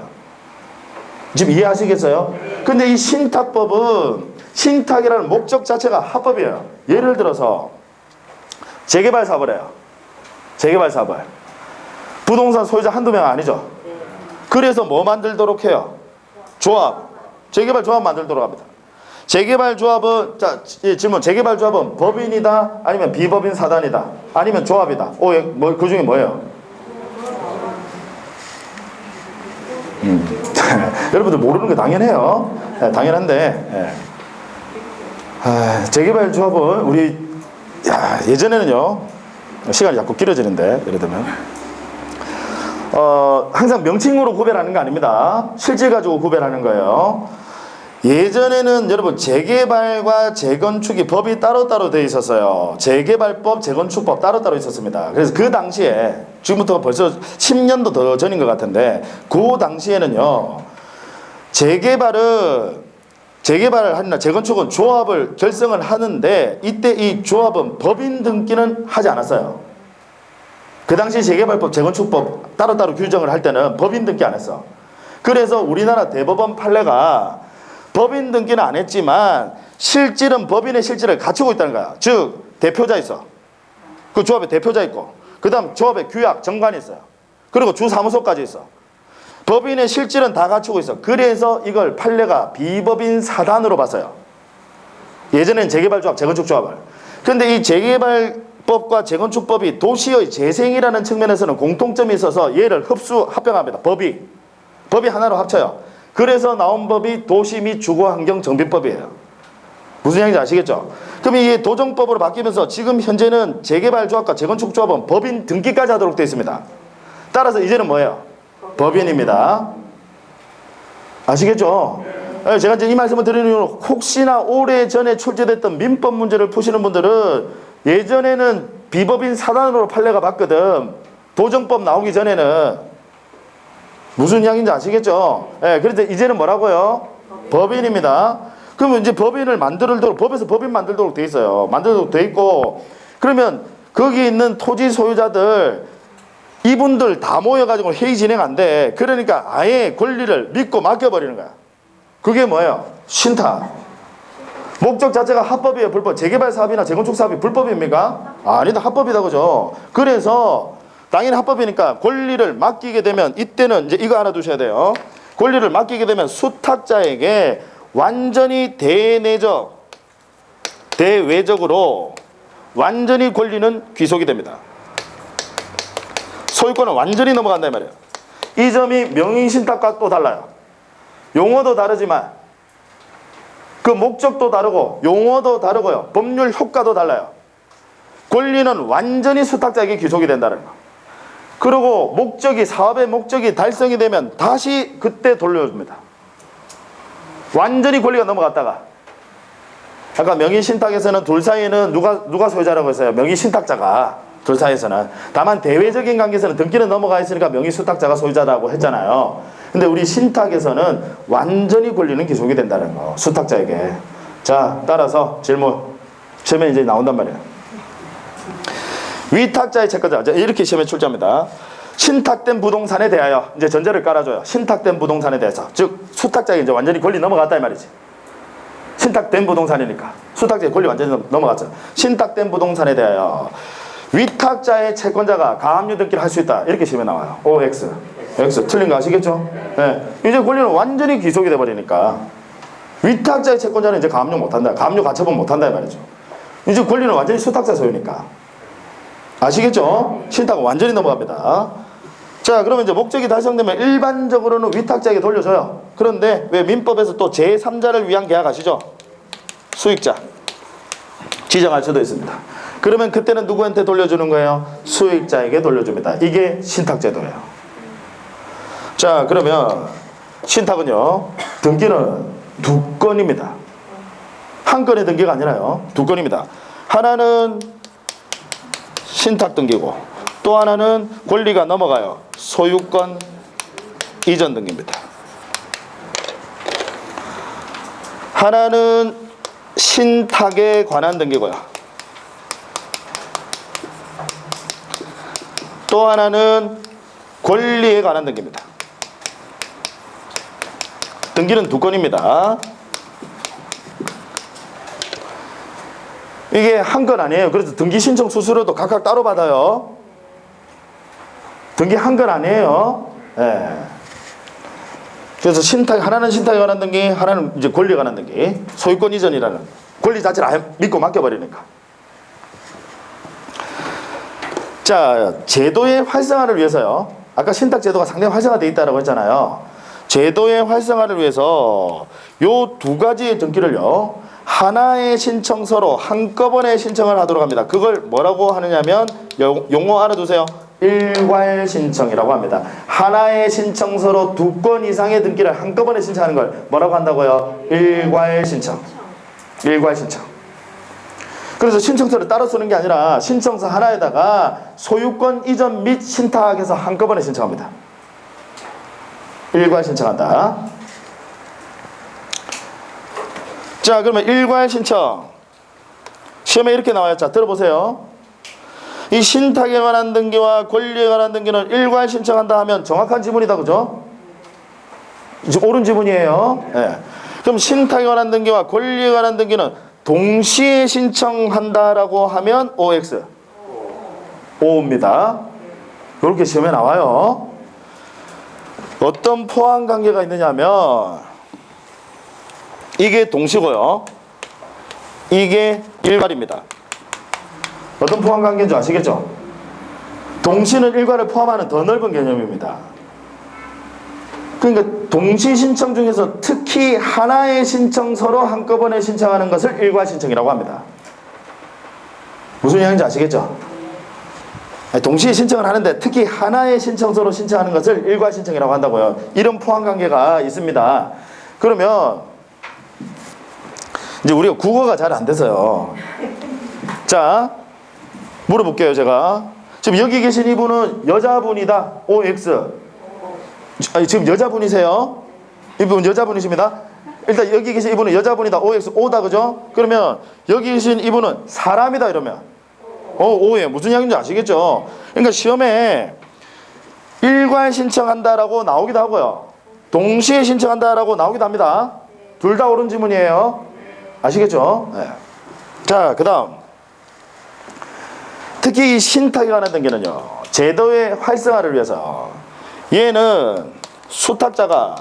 지금 이해하시겠어요? 근데 이 신탁법은 신탁이라는 목적 자체가 합법이에요. 예를 들어서 재개발 사업을 해요. 재개발 사업을. 부동산 소유자 한두 명 아니죠. 그래서 뭐 만들도록 해요? 조합. 재개발 조합 만들도록 합니다. 재개발 조합은, 자, 질문. 재개발 조합은 법인이다? 아니면 비법인 사단이다? 아니면 조합이다? 그 중에 뭐예요? 여러분들 모르는 게 당연해요. 네, 당연한데. 네. 재개발 조합은 우리, 예전에는요, 시간이 자꾸 길어지는데, 예를 들면. 항상 명칭으로 구별하는 거 아닙니다. 실질 가지고 구별하는 거예요. 예전에는 여러분 재개발과 재건축이 법이 따로따로 되어 있었어요. 재개발법, 재건축법 따로따로 있었습니다. 그래서 그 당시에 지금부터 벌써 10년도 더 전인 것 같은데 그 당시에는요. 재개발을 하나 재건축은 조합을 결성을 하는데 이때 이 조합은 법인 등기는 하지 않았어요. 그 당시 재개발법, 재건축법 따로따로 규정을 할 때는 법인 등기 안 했어. 그래서 우리나라 대법원 판례가 법인 등기는 안 했지만 실질은 법인의 실질을 갖추고 있다는 거야. 즉 대표자 있어. 그 조합에 대표자 있고 그 다음 조합에 규약, 정관이 있어요. 그리고 주사무소까지 있어. 법인의 실질은 다 갖추고 있어. 그래서 이걸 판례가 비법인 사단으로 봤어요. 예전엔 재개발조합, 재건축조합을. 그런데 이 재개발법과 재건축법이 도시의 재생이라는 측면에서는 공통점이 있어서 얘를 합병합니다. 법이 하나로 합쳐요. 그래서 나온 법이 도시 및 주거환경정비법이에요. 무슨 얘기인지 아시겠죠? 그럼 이게 도정법으로 바뀌면서 지금 현재는 재개발조합과 재건축조합은 법인 등기까지 하도록 되어 있습니다. 따라서 이제는 뭐예요? 법인입니다. 아시겠죠? 제가 이제 이 말씀을 드리는 이유는 혹시나 오래전에 출제됐던 민법 문제를 푸시는 분들은 예전에는 비법인 사단으로 판례가 봤거든. 도정법 나오기 전에는 무슨 이야기인지 아시겠죠? 그런데 이제는 뭐라고요? 법인입니다. 그러면 이제 법인을 만들도록, 법에서 법인 만들도록 돼 있어요. 만들도록 돼 있고, 그러면 거기 있는 토지 소유자들, 이분들 다 모여가지고 회의 진행 안 돼. 그러니까 아예 권리를 믿고 맡겨버리는 거야. 그게 뭐예요? 신탁. 목적 자체가 합법이에요, 불법? 재개발 사업이나 재건축 사업이 불법입니까? 아니다, 합법이다, 그죠? 그래서 당연히 합법이니까 권리를 맡기게 되면 이때는 이제 이거 알아두셔야 돼요. 권리를 맡기게 되면 수탁자에게 완전히 대외적으로 완전히 권리는 귀속이 됩니다. 소유권은 완전히 넘어간단 말이에요. 이 점이 명의신탁과 또 달라요. 용어도 다르지만 그 목적도 다르고 용어도 다르고요. 법률 효과도 달라요. 권리는 완전히 수탁자에게 귀속이 된다는 거. 그리고 사업의 목적이 달성이 되면 다시 그때 돌려줍니다. 완전히 권리가 넘어갔다가. 아까 명의신탁에서는 둘 사이에는 누가 소유자라고 했어요? 명의신탁자가. 둘 사이에서는. 다만 대외적인 관계에서는 등기는 넘어가 있으니까 명의수탁자가 소유자라고 했잖아요. 근데 우리 신탁에서는 완전히 권리는 귀속이 된다는 거. 수탁자에게. 자, 따라서 질문. 시험에 이제 나온단 말이에요. 위탁자의 채권자, 이렇게 시험에 출제합니다. 신탁된 부동산에 대하여 이제 전제를 깔아줘요. 신탁된 부동산에 대해서, 즉 수탁자에게 이제 완전히 권리 넘어갔다 이 말이지. 신탁된 부동산이니까 수탁자의 권리 완전히 넘어갔죠. 신탁된 부동산에 대하여 위탁자의 채권자가 가압류 등기를 할 수 있다. 이렇게 시험에 나와요. OX. X 틀린 거 아시겠죠? 네. 이제 권리는 완전히 귀속이 돼버리니까 위탁자의 채권자는 이제 가압류 못한다. 가압류 가처분 못한다 이 말이죠. 이제 권리는 완전히 수탁자 소유니까. 아시겠죠? 신탁은 완전히 넘어갑니다. 자, 그러면 이제 목적이 달성되면 일반적으로는 위탁자에게 돌려줘요. 그런데 왜 민법에서 또 제3자를 위한 계약 아시죠? 수익자 지정할 수도 있습니다. 그러면 그때는 누구한테 돌려주는 거예요? 수익자에게 돌려줍니다. 이게 신탁제도예요. 자, 그러면 신탁은요, 등기는 두 건입니다. 한 건의 등기가 아니라요, 두 건입니다. 하나는 신탁 등기고 또 하나는 권리가 넘어가요. 소유권 이전 등기입니다. 하나는 신탁에 관한 등기고요. 또 하나는 권리에 관한 등기입니다. 등기는 두 건입니다. 이게 한 건 아니에요. 그래서 등기 신청 수수료도 각각 따로 받아요. 등기 한 건 아니에요. 네. 그래서 하나는 신탁에 관한 등기, 하나는 이제 권리에 관한 등기. 소유권 이전이라는 권리 자체를 아예 믿고 맡겨버리니까. 자, 제도의 활성화를 위해서요. 아까 신탁 제도가 상당히 활성화되어 있다고 했잖아요. 제도의 활성화를 위해서 요 두 가지의 등기를요, 하나의 신청서로 한꺼번에 신청을 하도록 합니다. 그걸 뭐라고 하느냐면, 용어 알아두세요. 일괄 신청이라고 합니다. 하나의 신청서로 2건 이상의 등기를 한꺼번에 신청하는 걸 뭐라고 한다고요? 일괄 신청. 일괄 신청. 그래서 신청서를 따로 쓰는 게 아니라 신청서 하나에다가 소유권 이전 및 신탁해서 한꺼번에 신청합니다. 일괄 신청한다. 자, 그러면 일괄 신청. 시험에 이렇게 나와요. 자, 들어보세요. 이 신탁에 관한 등기와 권리에 관한 등기는 일괄 신청한다 하면 정확한 지문이다. 그죠? 옳은 지문이에요. 네. 그럼 신탁에 관한 등기와 권리에 관한 등기는 동시에 신청한다라고 하면 OX. O입니다. 이렇게 시험에 나와요. 어떤 포함 관계가 있느냐면, 이게 동시고요, 이게 일괄입니다. 어떤 포함 관계인 줄 아시겠죠? 동시는 일괄을 포함하는 더 넓은 개념입니다. 그러니까 동시 신청 중에서 특히 하나의 신청서로 한꺼번에 신청하는 것을 일괄 신청이라고 합니다. 무슨 이야기인지 아시겠죠? 동시에 신청을 하는데 특히 하나의 신청서로 신청하는 것을 일괄 신청이라고 한다고요. 이런 포함 관계가 있습니다. 그러면 이제 우리가 국어가 잘 안 돼서요. 자, 물어볼게요. 제가 지금 여기 계신 이분은 여자분이다. OX. 아니, 지금 여자분이세요? 이분 여자분이십니다. 일단 여기 계신 이분은 여자분이다. OX. O다. 그죠? 그러면 여기 계신 이분은 사람이다. 이러면 O예요. 무슨 이야기인지 아시겠죠? 그러니까 시험에 일괄 신청한다라고 나오기도 하고요, 동시에 신청한다라고 나오기도 합니다. 둘 다 옳은 지문이에요. 아시겠죠? 네. 자, 그 다음, 특히 이 신탁에 관한 등기는요, 제도의 활성화를 위해서 얘는 수탁자가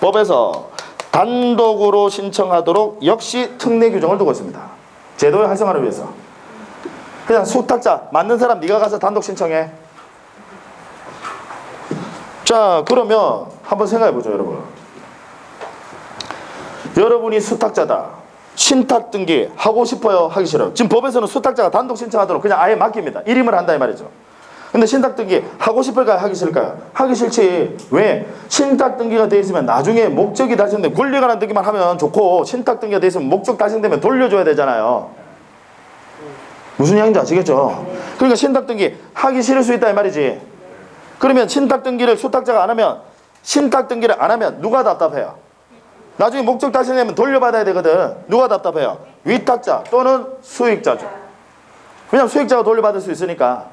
법에서 단독으로 신청하도록 역시 특례 규정을 두고 있습니다. 제도의 활성화를 위해서. 그냥 수탁자 맞는 사람 네가 가서 단독 신청해. 자, 그러면 한번 생각해 보죠. 여러분이 수탁자다. 신탁 등기 하고 싶어요? 하기 싫어요? 지금 법에서는 수탁자가 단독 신청하도록 그냥 아예 맡깁니다. 일임을 한다 이 말이죠. 근데 신탁 등기 하고 싶을까요? 하기 싫을까요? 하기 싫지. 왜? 신탁 등기가 돼 있으면 나중에 목적이 달성되면, 권리에 관한 등기만 하면 좋고 신탁 등기가 돼 있으면 목적 달성되면 돌려줘야 되잖아요. 무슨 이야기인지 아시겠죠? 그러니까 신탁 등기 하기 싫을 수 있다 이 말이지. 그러면 신탁 등기를 수탁자가 안 하면, 신탁 등기를 안 하면 누가 답답해요? 나중에 목적 달성되면 돌려받아야 되거든. 누가 답답해요? 위탁자 또는 수익자죠. 왜냐면 수익자가 돌려받을 수 있으니까.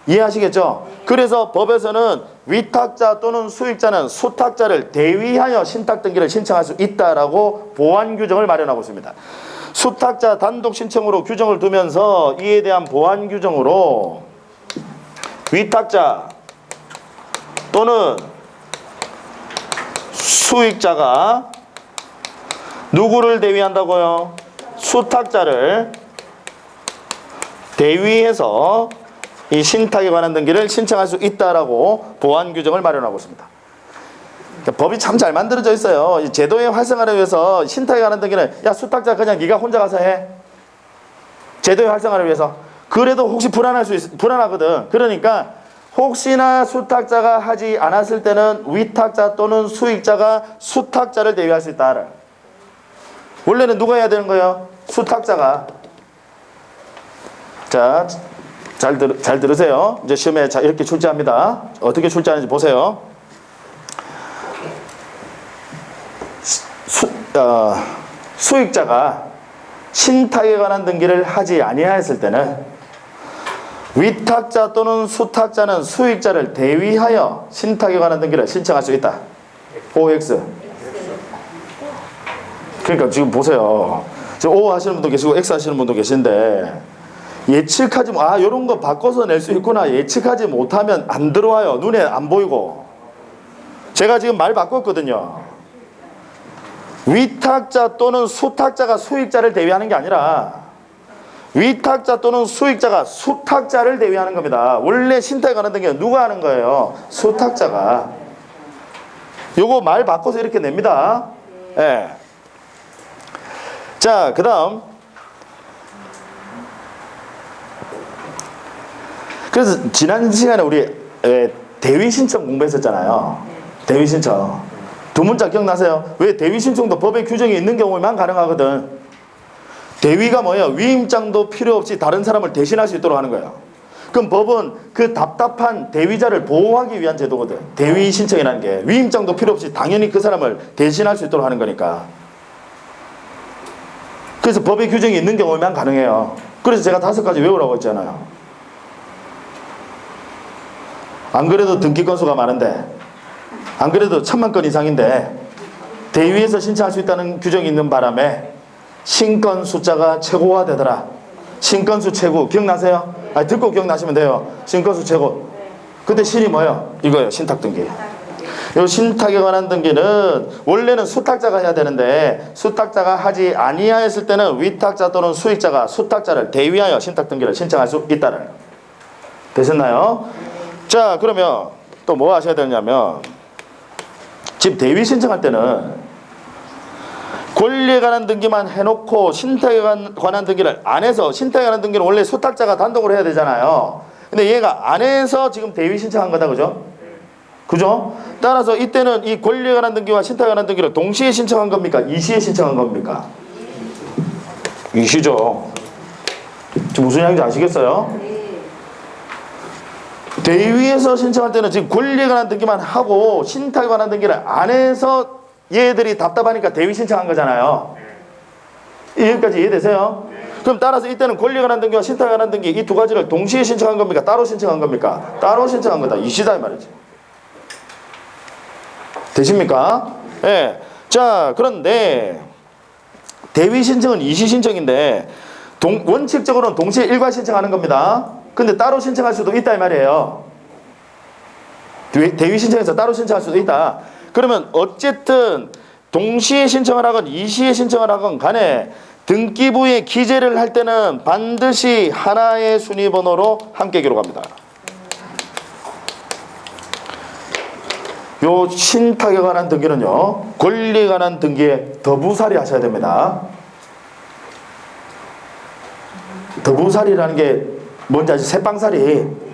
이해하시겠죠? 그래서 법에서는 위탁자 또는 수익자는 수탁자를 대위하여 신탁 등기를 신청할 수 있다라고 보완 규정을 마련하고 있습니다. 수탁자 단독 신청으로 규정을 두면서 이에 대한 보완 규정으로 위탁자 또는 수익자가 누구를 대위한다고요? 수탁자를 대위해서 이 신탁에 관한 등기를 신청할 수 있다라고 보완 규정을 마련하고 있습니다. 그러니까 법이 참 잘 만들어져 있어요. 이 제도의 활성화를 위해서 신탁에 관한 등기는 야 수탁자 그냥 네가 혼자 가서 해. 제도의 활성화를 위해서. 그래도 혹시 불안하거든. 그러니까 혹시나 수탁자가 하지 않았을 때는 위탁자 또는 수익자가 수탁자를 대위할 수 있다. 원래는 누가 해야 되는 거예요? 수탁자가. 자, 잘 들으세요. 이제 시험에 이렇게 출제합니다. 어떻게 출제하는지 보세요. 수익자가 신탁에 관한 등기를 하지 아니하였을 때는 위탁자 또는 수탁자는 수익자를 대위하여 신탁에 관한 등기를 신청할 수 있다. OX. 그러니까 지금 보세요. 지금 O 하시는 분도 계시고 X 하시는 분도 계신데 예측하지 이런 거 바꿔서 낼 수 있구나. 예측하지 못하면 안 들어와요. 눈에 안 보이고. 제가 지금 말 바꿨거든요. 위탁자 또는 수탁자가 수익자를 대위하는 게 아니라 위탁자 또는 수익자가 수탁자를 대위하는 겁니다. 원래 신탁에 관한 등기는 누가 하는 거예요? 수탁자가. 요거 말 바꿔서 이렇게 냅니다. 예. 자, 그 다음. 그래서 지난 시간에 우리 대위 신청 공부했었잖아요. 대위 신청. 두 문자 기억나세요? 왜 대위 신청도 법의 규정이 있는 경우에만 가능하거든. 대위가 뭐예요? 위임장도 필요 없이 다른 사람을 대신할 수 있도록 하는 거예요. 그럼 법은 그 답답한 대위자를 보호하기 위한 제도거든. 대위 신청이라는 게 위임장도 필요 없이 당연히 그 사람을 대신할 수 있도록 하는 거니까. 그래서 법의 규정이 있는 경우에만 가능해요. 그래서 제가 5가지 외우라고 했잖아요. 안 그래도 등기 건수가 많은데, 안 그래도 1000만 건 이상인데 대위에서 신청할 수 있다는 규정이 있는 바람에 신건 숫자가 최고화되더라. 신건수 최고 기억나세요? 아니, 듣고 기억나시면 돼요. 신건수 최고. 그때 신이 뭐예요? 이거예요. 신탁등기. 이 신탁에 관한 등기는 원래는 수탁자가 해야 되는데 수탁자가 하지 아니하였을 때는 위탁자 또는 수익자가 수탁자를 대위하여 신탁등기를 신청할 수 있다는 거. 되셨나요? 자, 그러면 또 뭐 하셔야 되냐면 지금 대위 신청할 때는 권리에 관한 등기만 해놓고 신탁에 관한 등기를 안 해서, 신탁에 관한 등기는 원래 수탁자가 단독으로 해야 되잖아요. 근데 얘가 안 해서 지금 대위 신청한 거다. 그죠? 그죠? 따라서 이때는 이 권리에 관한 등기와 신탁에 관한 등기를 동시에 신청한 겁니까? 이시에 신청한 겁니까? 이시죠. 지금 무슨 이야기인지 아시겠어요? 대위에서 신청할 때는 지금 권리에 관한 등기만 하고 신탁에 관한 등기를 안 해서 얘들이 답답하니까 대위 신청한 거잖아요. 여기까지 이해되세요? 그럼 따라서 이때는 권리에 관한 등기와 신탁에 관한 등기 이 두 가지를 동시에 신청한 겁니까? 따로 신청한 겁니까? 따로 신청한 거다. 이시다 이 말이지. 되십니까? 예. 네. 자, 그런데 대위 신청은 이시 신청인데 원칙적으로는 동시에 일괄 신청하는 겁니다. 근데 따로 신청할 수도 있다 이 말이에요. 대위 신청해서 따로 신청할 수도 있다. 그러면 어쨌든 동시에 신청을 하건 이시에 신청을 하건 간에 등기부에 기재를 할 때는 반드시 하나의 순위번호로 함께 기록합니다. 요 신탁에 관한 등기는요, 권리에 관한 등기에 더부살이 하셔야 됩니다. 더부살이라는 게 뭔지 아시죠? 새빵살이.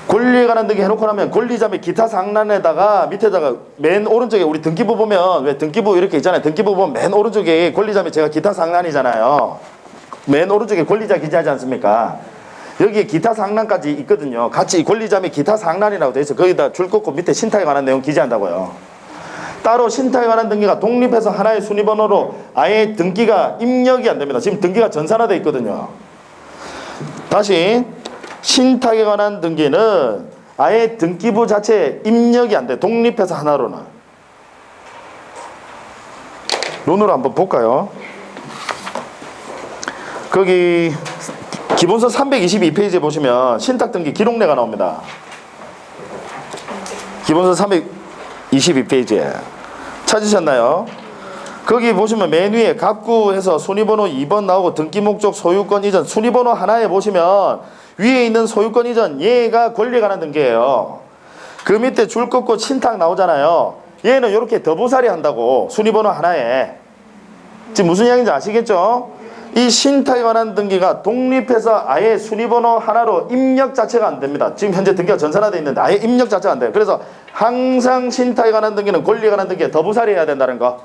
권리에 관한 등기 해놓고 나면 권리자의 기타 상란에다가 밑에다가 맨 오른쪽에 우리 등기부 보면 왜 등기부 이렇게 있잖아요. 등기부 보면 맨 오른쪽에 권리자의 제가 기타 상란이잖아요. 맨 오른쪽에 권리자 기재하지 않습니까? 여기에 기타 상란까지 있거든요. 같이 권리자의 기타 상란이라고 되어 있어요. 거기다 줄 긋고 밑에 신탁에 관한 내용 기재한다고요. 따로 신탁에 관한 등기가 독립해서 하나의 순위번호로 아예 등기가 입력이 안 됩니다. 지금 등기가 전산화되어 있거든요. 다시 신탁에 관한 등기는 아예 등기부 자체에 입력이 안 돼. 독립해서 하나로는. 논으로 한번 볼까요? 거기 기본서 322페이지에 보시면 신탁 등기 기록례가 나옵니다. 기본서 322페이지에 찾으셨나요? 거기 보시면 맨 위에 갑구에서 순위번호 2번 나오고 등기 목적 소유권 이전 순위번호 하나에 보시면 위에 있는 소유권 이전 얘가 권리에 관한 등기예요. 그 밑에 줄 긋고 신탁 나오잖아요. 얘는 이렇게 더부살이 한다고 순위번호 하나에. 지금 무슨 이야기인지 아시겠죠? 이 신탁에 관한 등기가 독립해서 아예 순위번호 하나로 입력 자체가 안 됩니다. 지금 현재 등기가 전산화되어 있는데 아예 입력 자체가 안 돼요. 그래서 항상 신탁에 관한 등기는 권리에 관한 등기에 더부살이 해야 된다는 거.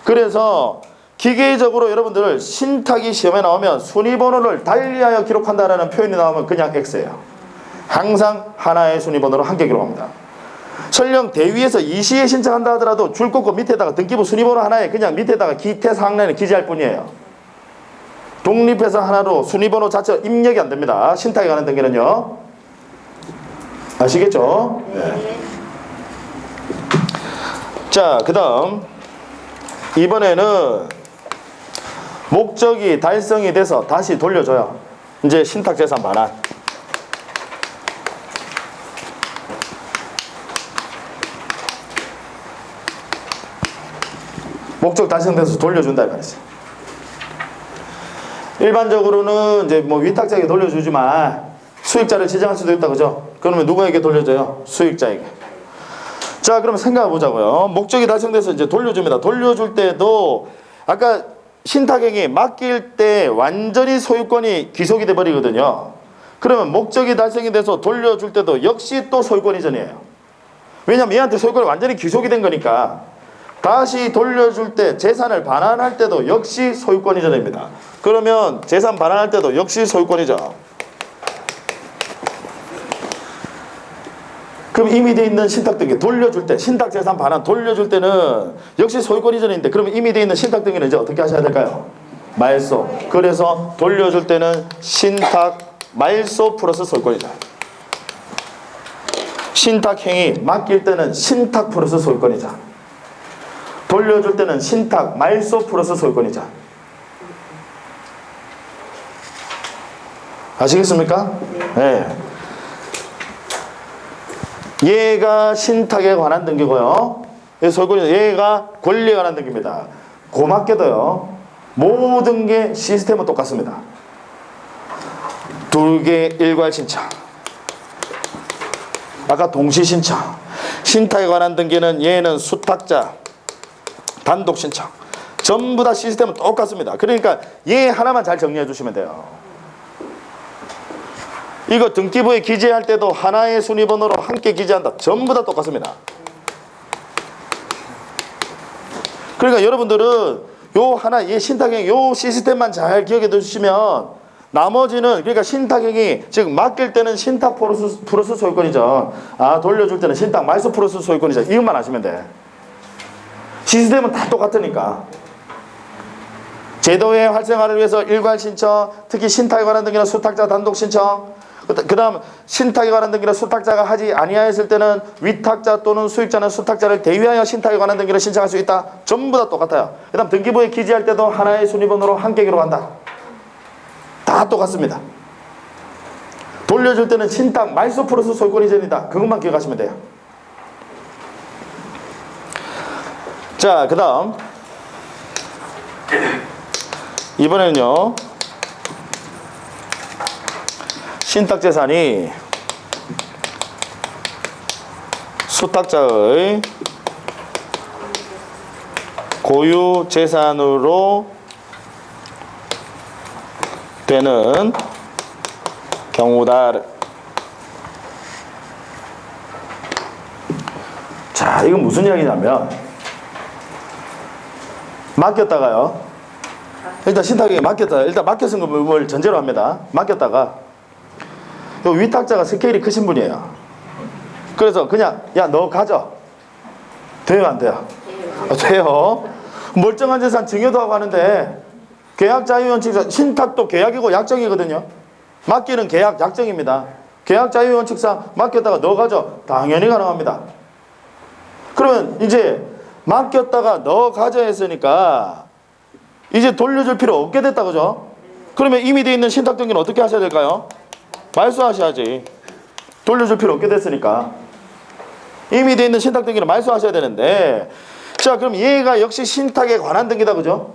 그래서 기계적으로 여러분들 신탁이 시험에 나오면 순위번호를 달리하여 기록한다라는 표현이 나오면 그냥 X예요. 항상 하나의 순위번호로 함께 기록합니다. 설령 대위에서 이시에 신청한다 하더라도 줄 긋고 밑에다가 등기부 순위번호 하나에 그냥 밑에다가 기태 상란에 기재할 뿐이에요. 독립해서 하나로 순위번호 자체가 입력이 안 됩니다. 신탁에 관한 등기는요. 아시겠죠? 네. 자, 그 다음 이번에는 목적이 달성이 돼서 다시 돌려줘요. 이제 신탁재산 반환. 목적 달성돼서 돌려준다 이 말이지. 일반적으로는 이제 뭐 위탁자에게 돌려주지만 수익자를 지정할 수도 있다, 그죠? 그러면 누구에게 돌려줘요? 수익자에게. 자, 그러면 생각해 보자고요. 목적이 달성돼서 이제 돌려줍니다. 돌려줄 때도 아까 신탁행위 맡길 때 완전히 소유권이 귀속이 돼 버리거든요. 그러면 목적이 달성이 돼서 돌려줄 때도 역시 또 소유권 이전이에요. 왜냐면 얘한테 소유권이 완전히 귀속이 된 거니까. 다시 돌려줄 때 재산을 반환할 때도 역시 소유권 이전입니다. 그러면 재산 반환할 때도 역시 소유권 이전. 그럼 이미 돼 있는 신탁 등기 돌려줄 때, 신탁 재산 반환 돌려줄 때는 역시 소유권 이전인데, 그러면 이미 돼 있는 신탁 등기는 이제 어떻게 하셔야 될까요? 말소. 그래서 돌려줄 때는 신탁 말소 플러스 소유권 이전. 신탁 행위 맡길 때는 신탁 플러스 소유권 이전. 돌려줄 때는 신탁 말소 플러스 소유권 이전. 아시겠습니까? 네. 얘가 신탁에 관한 등기고요. 얘가 권리에 관한 등기입니다. 고맙게도요, 모든 게 시스템은 똑같습니다. 두 개 일괄 신청. 아까 동시 신청. 신탁에 관한 등기는 얘는 수탁자 단독 신청. 전부 다 시스템은 똑같습니다. 그러니까 얘 하나만 잘 정리해 주시면 돼요. 이거 등기부에 기재할 때도 하나의 순위번호로 함께 기재한다. 전부 다 똑같습니다. 그러니까 여러분들은 요 하나, 얘 신탁행위 요 시스템만 잘 기억해 두시면 나머지는, 그러니까 신탁행위 즉 맡길 때는 신탁 플러스 소유권이죠. 아, 돌려줄 때는 신탁 말소 플러스 소유권이죠. 이것만 아시면 돼. 시스템은 다 똑같으니까. 제도의 활성화를 위해서 일괄 신청, 특히 신탁에 관한 등기나 수탁자 단독 신청, 그 다음 신탁에 관한 등기나 수탁자가 하지 아니하였을 때는 위탁자 또는 수익자는 수탁자를 대위하여 신탁에 관한 등기를 신청할 수 있다. 전부 다 똑같아요. 그 다음 등기부에 기재할 때도 하나의 순위번호로 함께 기록한다. 다 똑같습니다. 돌려줄 때는 신탁 말소 플러스 소유권 이전이다. 그것만 기억하시면 돼요. 자, 그 다음 이번에는요, 신탁재산이 수탁자의 고유재산으로 되는 경우다. 자, 이건 무슨 이야기냐면, 맡겼다가요, 일단 신탁에게 맡겼다. 일단 맡겼은 걸 전제로 합니다. 맡겼다가 요 위탁자가 스케일이 크신 분이에요. 그래서 그냥 야, 너 가져. 돼요, 안 돼요? 돼요. 멀쩡한 재산 증여도 하고 하는데, 계약 자유원칙상 신탁도 계약이고 약정이거든요. 맡기는 계약 약정입니다. 계약 자유원칙상 맡겼다가 너 가져. 당연히 가능합니다. 그러면 이제 맡겼다가 너 가져 했으니까 이제 돌려줄 필요 없게 됐다, 그죠? 그러면 이미 돼 있는 신탁 등기는 어떻게 하셔야 될까요? 말소하셔야지. 돌려줄 필요 없게 됐으니까. 이미 돼 있는 신탁 등기는 말소하셔야 되는데, 자, 그럼 얘가 역시 신탁에 관한 등기다, 그죠?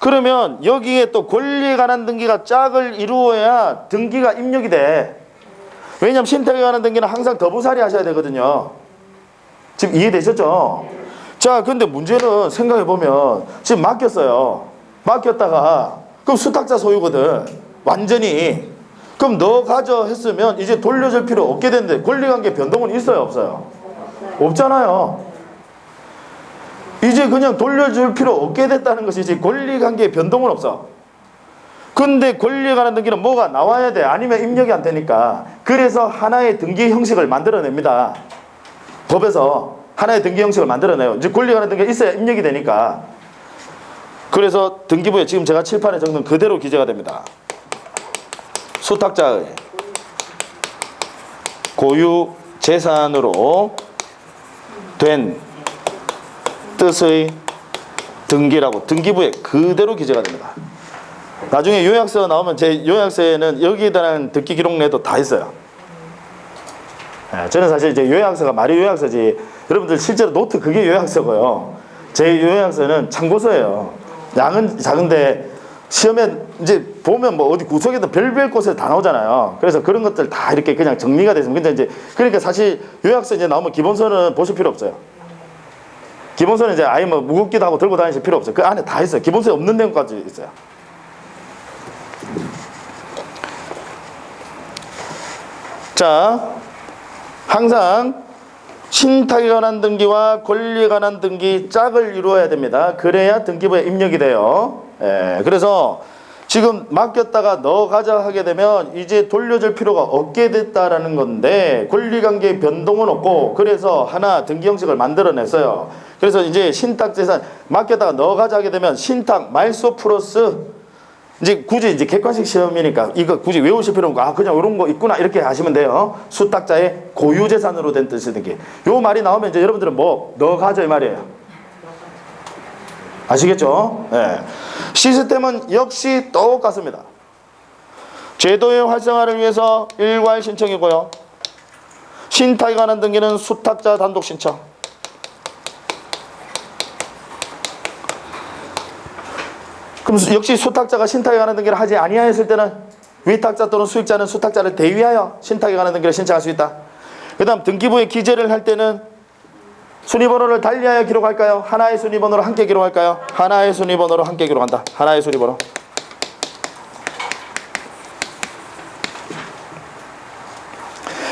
그러면 여기에 또 권리에 관한 등기가 짝을 이루어야 등기가 입력이 돼. 왜냐면 신탁에 관한 등기는 항상 더부살이 하셔야 되거든요. 지금 이해되셨죠? 자, 근데 문제는 생각해보면 지금 맡겼어요. 맡겼다가 그럼 수탁자 소유거든, 완전히. 그럼 너 가져 했으면 이제 돌려줄 필요 없게 되는데 권리관계 변동은 있어요, 없어요? 없잖아요. 이제 그냥 돌려줄 필요 없게 됐다는 것이지 권리관계에 변동은 없어. 근데 권리에 관한 등기는 뭐가 나와야 돼. 아니면 입력이 안 되니까. 그래서 하나의 등기 형식을 만들어냅니다. 법에서 하나의 등기 형식을 만들어내요. 이제 권리에 관한 등기가 있어야 입력이 되니까. 그래서 등기부에 지금 제가 칠판에 적는 그대로 기재가 됩니다. 수탁자의 고유 재산으로 된 뜻의 등기라고 등기부에 그대로 기재가 됩니다. 나중에 요약서 나오면 제 요약서에는 여기에 대한 등기 기록내도 다 있어요. 저는 사실 이제 요약서가 말이 요약서지, 여러분들 실제로 노트 그게 요약서고요. 제 요약서는 참고서예요. 양은 작은데 시험에 이제 보면 뭐 어디 구석에도 별별 곳에 다 나오잖아요. 그래서 그런 것들 다 이렇게 그냥 정리가 됐으면. 근데 이제 그러니까 사실 요약서 이제 나오면 기본서는 보실 필요 없어요. 기본서는 이제 아예 뭐 무겁기도 하고 들고 다니실 필요 없어요. 그 안에 다 있어요. 기본서에 없는 내용까지 있어요. 자, 항상 신탁에 관한 등기와 권리에 관한 등기 짝을 이루어야 됩니다. 그래야 등기부에 입력이 돼요. 예, 그래서 지금 맡겼다가 너 가자 하게 되면 이제 돌려줄 필요가 없게 됐다라는 건데 권리관계의 변동은 없고 그래서 하나 등기 형식을 만들어냈어요. 그래서 이제 신탁재산 맡겼다가 너 가자 하게 되면 신탁 말소 플러스 이제 굳이 이제 객관식 시험이니까 이거 굳이 외우실 필요 없고 그냥 이런 거 있구나 이렇게 하시면 돼요. 수탁자의 고유재산으로 된 뜻이 등기. 요 말이 나오면 이제 여러분들은 뭐 너 가져 이 말이에요. 아시겠죠? 네. 시스템은 역시 똑같습니다. 제도의 활성화를 위해서 일괄 신청이고요. 신탁에 관한 등기는 수탁자 단독 신청. 그럼 역시 수탁자가 신탁에 관한 등기를 하지 아니하였을 때는 위탁자 또는 수익자는 수탁자를 대위하여 신탁에 관한 등기를 신청할 수 있다. 그 다음 등기부에 기재를 할 때는 순위번호를 달리하여 기록할까요? 하나의 순위번호로 함께 기록할까요? 하나의 순위번호로 함께 기록한다. 하나의 순위번호.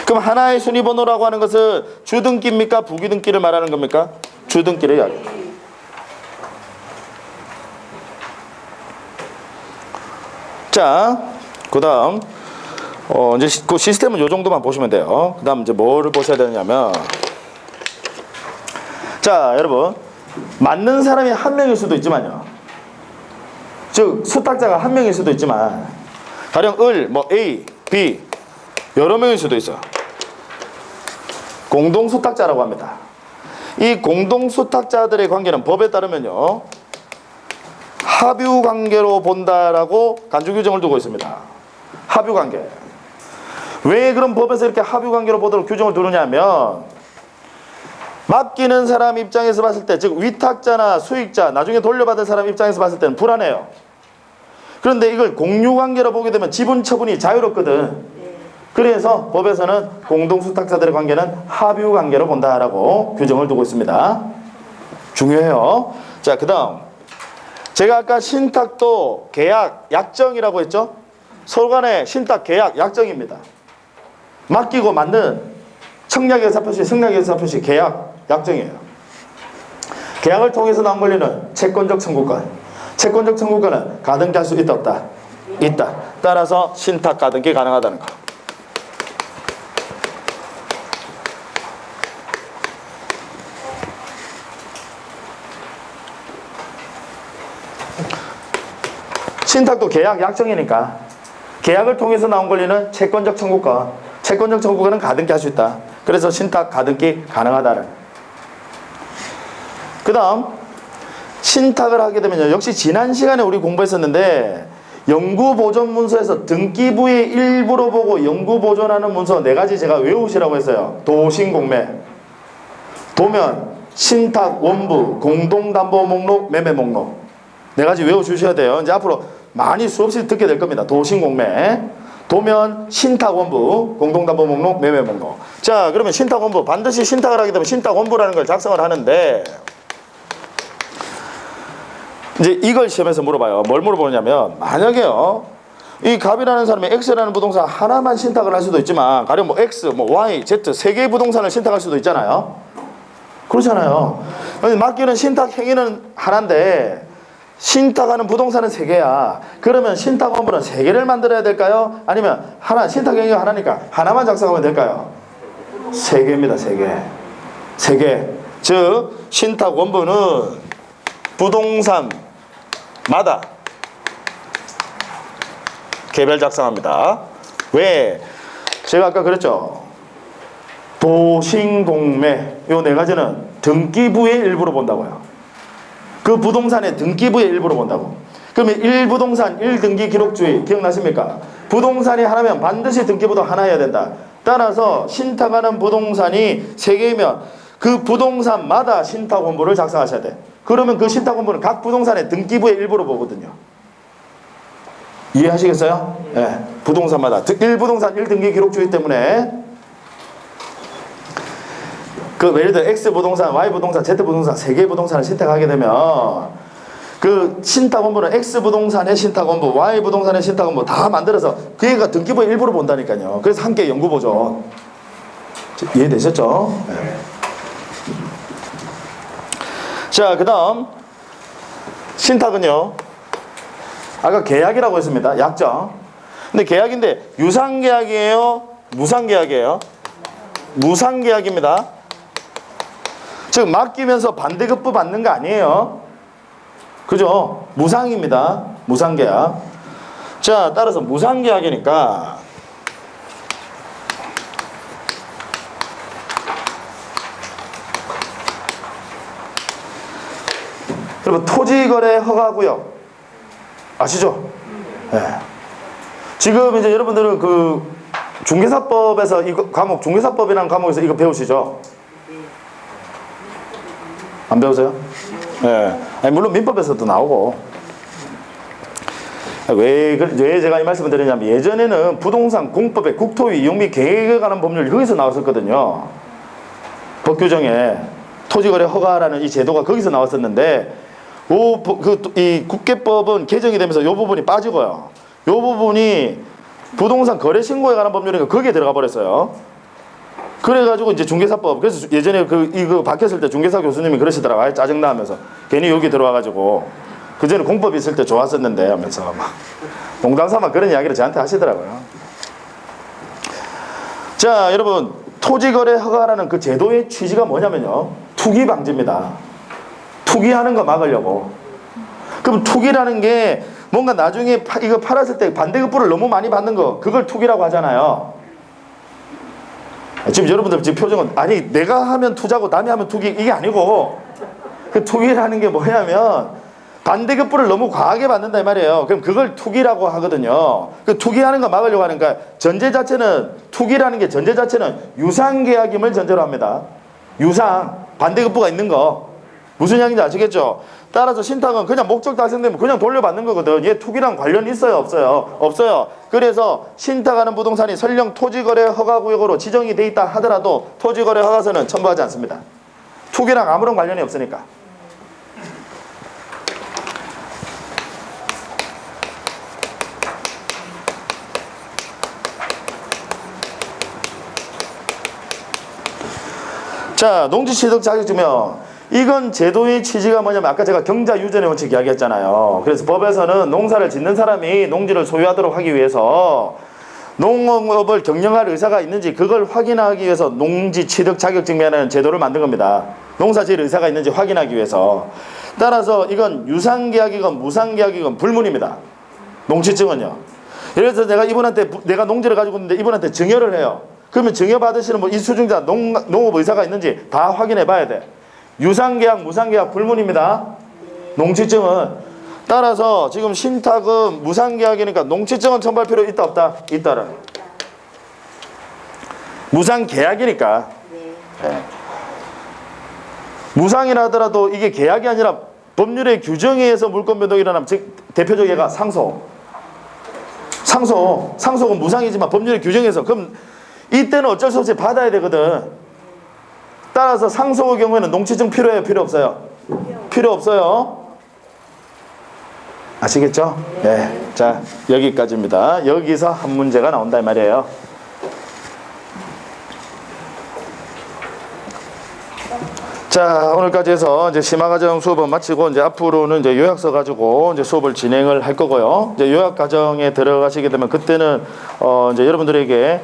그럼 하나의 순위번호라고 하는 것은 주등기입니까? 부기등기를 말하는 겁니까? 주등기를 이야기합니다. 자, 그 다음 이제 그 시스템은 요 정도만 보시면 돼요. 그 다음 이제 뭐를 보셔야 되냐면 자, 여러분 맞는 사람이 한 명일 수도 있지만요. 즉 수탁자가 한 명일 수도 있지만 가령 뭐 A, B 여러 명일 수도 있어요. 공동수탁자라고 합니다. 이 공동수탁자들의 관계는 법에 따르면요 합유관계로 본다라고 간주규정을 두고 있습니다. 합유관계. 왜 그런 법에서 이렇게 합유관계로 보도록 규정을 두느냐면 맡기는 사람 입장에서 봤을 때, 즉 위탁자나 수익자, 나중에 돌려받을 사람 입장에서 봤을 때는 불안해요. 그런데 이걸 공유관계로 보게 되면 지분 처분이 자유롭거든. 그래서 법에서는 공동수탁자들의 관계는 합유관계로 본다라고 규정을 두고 있습니다. 중요해요. 자, 그 다음 제가 아까 신탁도 계약, 약정이라고 했죠? 서로 간의 신탁, 계약, 약정입니다. 맡기고 맞는 청약의사표시, 승낙의사표시, 계약, 약정이에요. 계약을 통해서 나온 권리는 채권적 청구권. 채권적 청구권은 가등기 할 수 있다, 없다? 있다. 따라서 신탁 가등기 가능하다는 거. 신탁도 계약, 약정이니까 계약을 통해서 나온 권리는 채권적 청구권. 채권적 청구권은 가등기 할 수 있다. 그래서 신탁 가등기 가능하다는. 그 다음 신탁을 하게 되면요, 역시 지난 시간에 우리 공부했었는데 영구보존문서에서 등기부의 일부로 보고 영구보존하는 문서 4가지 제가 외우시라고 했어요. 도신공매, 도면, 신탁, 원부, 공동담보목록, 매매목록 4가지 외워주셔야 돼요. 이제 앞으로 많이 수없이 듣게 될 겁니다. 도신공매, 도면, 신탁원부, 공동담보목록, 매매목록. 자, 그러면 신탁원부, 반드시 신탁을 하게 되면 신탁원부라는 걸 작성을 하는데 이제 이걸 시험에서 물어봐요. 뭘 물어보냐면 만약에요 이 갑이라는 사람이 X라는 부동산 하나만 신탁을 할 수도 있지만 가령 뭐 X, 뭐 Y, Z 3개의 부동산을 신탁할 수도 있잖아요. 그렇잖아요. 맡기는 신탁 행위는 하나인데 신탁하는 부동산은 3개야. 그러면 신탁원부는 3개를 만들어야 될까요? 아니면 하나, 신탁 행위가 하나니까 하나만 작성하면 될까요? 3개입니다. 3개. 3개. 즉 신탁원부는 부동산마다 개별 작성합니다. 왜? 제가 아까 그랬죠. 도신공매 요 4가지는 등기부의 일부로 본다고요. 그 부동산의 등기부의 일부로 본다고. 그러면 1부동산 1등기 기록주의 기억나십니까? 부동산이 하나면 반드시 등기부도 하나여야 된다. 따라서 신탁하는 부동산이 3개이면 그 부동산마다 신탁원부를 작성하셔야 돼. 그러면 그 신탁 원본은 각 부동산의 등기부의 일부로 보거든요. 이해하시겠어요? 네. 부동산마다 1부동산 1등기 기록주의 때문에 그 예를 들어 X부동산, Y부동산, Z부동산 3개의 부동산을 신탁하게 되면 그 신탁 원본은 X부동산의 신탁 원본, Y부동산의 신탁 원본 다 만들어서 그 애가 등기부의 일부로 본다니까요. 그래서 함께 연구보죠. 이해되셨죠? 네. 자, 그 다음 신탁은요, 아까 계약이라고 했습니다. 약정. 근데 계약인데 유상계약이에요? 무상계약이에요? 무상계약입니다. 즉 맡기면서 반대급부 받는 거 아니에요. 그죠? 무상입니다. 무상계약. 자, 따라서 무상계약이니까 여러분 토지거래 허가구역 아시죠? 네. 지금 이제 여러분들은 그 중개사법에서 이거 과목 중개사법이라는 과목에서 이거 배우시죠? 안 배우세요? 네. 아니, 물론 민법에서도 나오고. 왜 제가 이 말씀을 드리냐면 예전에는 부동산 공법의 국토위 이용 및 계획에 관한 법률이 거기서 나왔었거든요. 법 규정에 토지거래 허가라는 이 제도가 거기서 나왔었는데 이 국계법은 개정이 되면서 이 부분이 빠지고요. 이 부분이 부동산 거래 신고에 관한 법률이니까 거기에 들어가 버렸어요. 그래가지고 이제 중개사법, 그래서 예전에 이거 바뀌었을 때 중개사 교수님이 그러시더라고요. 아예 짜증나 하면서 괜히 여기 들어와가지고 그전에 공법 있을 때 좋았었는데 하면서 막 농담 삼아 그런 이야기를 저한테 하시더라고요. 자, 여러분 토지거래 허가라는 그 제도의 취지가 뭐냐면요, 투기 방지입니다. 투기하는 거 막으려고. 그럼 투기라는 게 뭔가 나중에 이거 팔았을 때 반대급부를 너무 많이 받는 거, 그걸 투기라고 하잖아요. 지금 여러분들 지금 표정은 아니 내가 하면 투자고 남이 하면 투기 이게 아니고, 그 투기라는 게 뭐냐면 반대급부를 너무 과하게 받는다 이 말이에요. 그럼 그걸 투기라고 하거든요. 그 투기하는 거 막으려고 하니까 전제 자체는 투기라는 게 전제 자체는 유상계약임을 전제로 합니다. 유상 반대급부가 있는 거 무슨 이야기인지 아시겠죠? 따라서 신탁은 그냥 목적 달성되면 그냥 돌려받는 거거든. 얘 투기랑 관련이 있어요? 없어요? 없어요. 그래서 신탁하는 부동산이 설령 토지거래 허가구역으로 지정이 돼 있다 하더라도 토지거래 허가서는 첨부하지 않습니다. 투기랑 아무런 관련이 없으니까. 자, 농지취득 자격증명. 이건 제도의 취지가 뭐냐면 아까 제가 경자유전의 원칙 이야기했잖아요. 그래서 법에서는 농사를 짓는 사람이 농지를 소유하도록 하기 위해서 농업을 경영할 의사가 있는지 그걸 확인하기 위해서 농지취득 자격증명이라는 제도를 만든 겁니다. 농사 지을 의사가 있는지 확인하기 위해서. 따라서 이건 유상계약이건 무상계약이건 불문입니다. 농지증은요. 예를 들어서 내가 이분한테 내가 농지를 가지고 있는데 이분한테 증여를 해요. 그러면 증여 받으시는 뭐 이수증자 농업 의사가 있는지 다 확인해 봐야 돼. 유상계약, 무상계약 불문입니다. 농지증은. 따라서 지금 신탁은 무상계약이니까 농지증은 첨부할 필요 있다 없다? 있다라. 무상계약이니까. 네. 무상이라 하더라도 이게 계약이 아니라 법률의 규정에 의해서 물권 변동이 일어나면 즉 대표적 예가 상속. 상속은 무상이지만 법률의 규정에서 그럼 이때는 어쩔 수 없이 받아야 되거든. 따라서 상속의 경우에는 농지증 필요해요? 필요 없어요? 필요 없어요. 아시겠죠? 네. 자, 여기까지입니다. 여기서 한 문제가 나온다 이 말이에요. 자, 오늘까지 해서 이제 심화과정 수업은 마치고 이제 앞으로는 이제 요약서 가지고 이제 수업을 진행을 할 거고요. 이제 요약 과정에 들어가시게 되면 그때는 이제 여러분들에게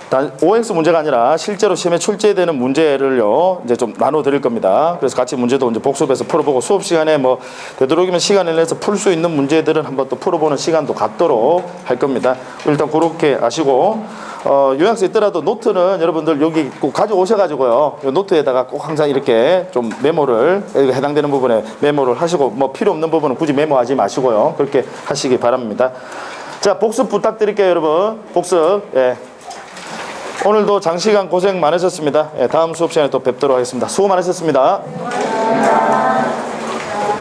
단 OX 문제가 아니라 실제로 시험에 출제되는 문제를요 이제 좀 나눠 드릴 겁니다. 그래서 같이 문제도 이제 복습해서 풀어보고 수업 시간에 뭐 되도록이면 시간을 내서 풀 수 있는 문제들은 한번 또 풀어보는 시간도 갖도록 할 겁니다. 일단 그렇게 아시고 요약서 있더라도 노트는 여러분들 여기 꼭 가져오셔가지고요 노트에다가 꼭 항상 이렇게 좀 메모를 해당되는 부분에 메모를 하시고 뭐 필요 없는 부분은 굳이 메모하지 마시고요 그렇게 하시기 바랍니다. 자, 복습 부탁드릴게요 여러분. 복습. 예. 오늘도 장시간 고생 많으셨습니다. 예, 다음 수업 시간에 또 뵙도록 하겠습니다. 수고 많으셨습니다.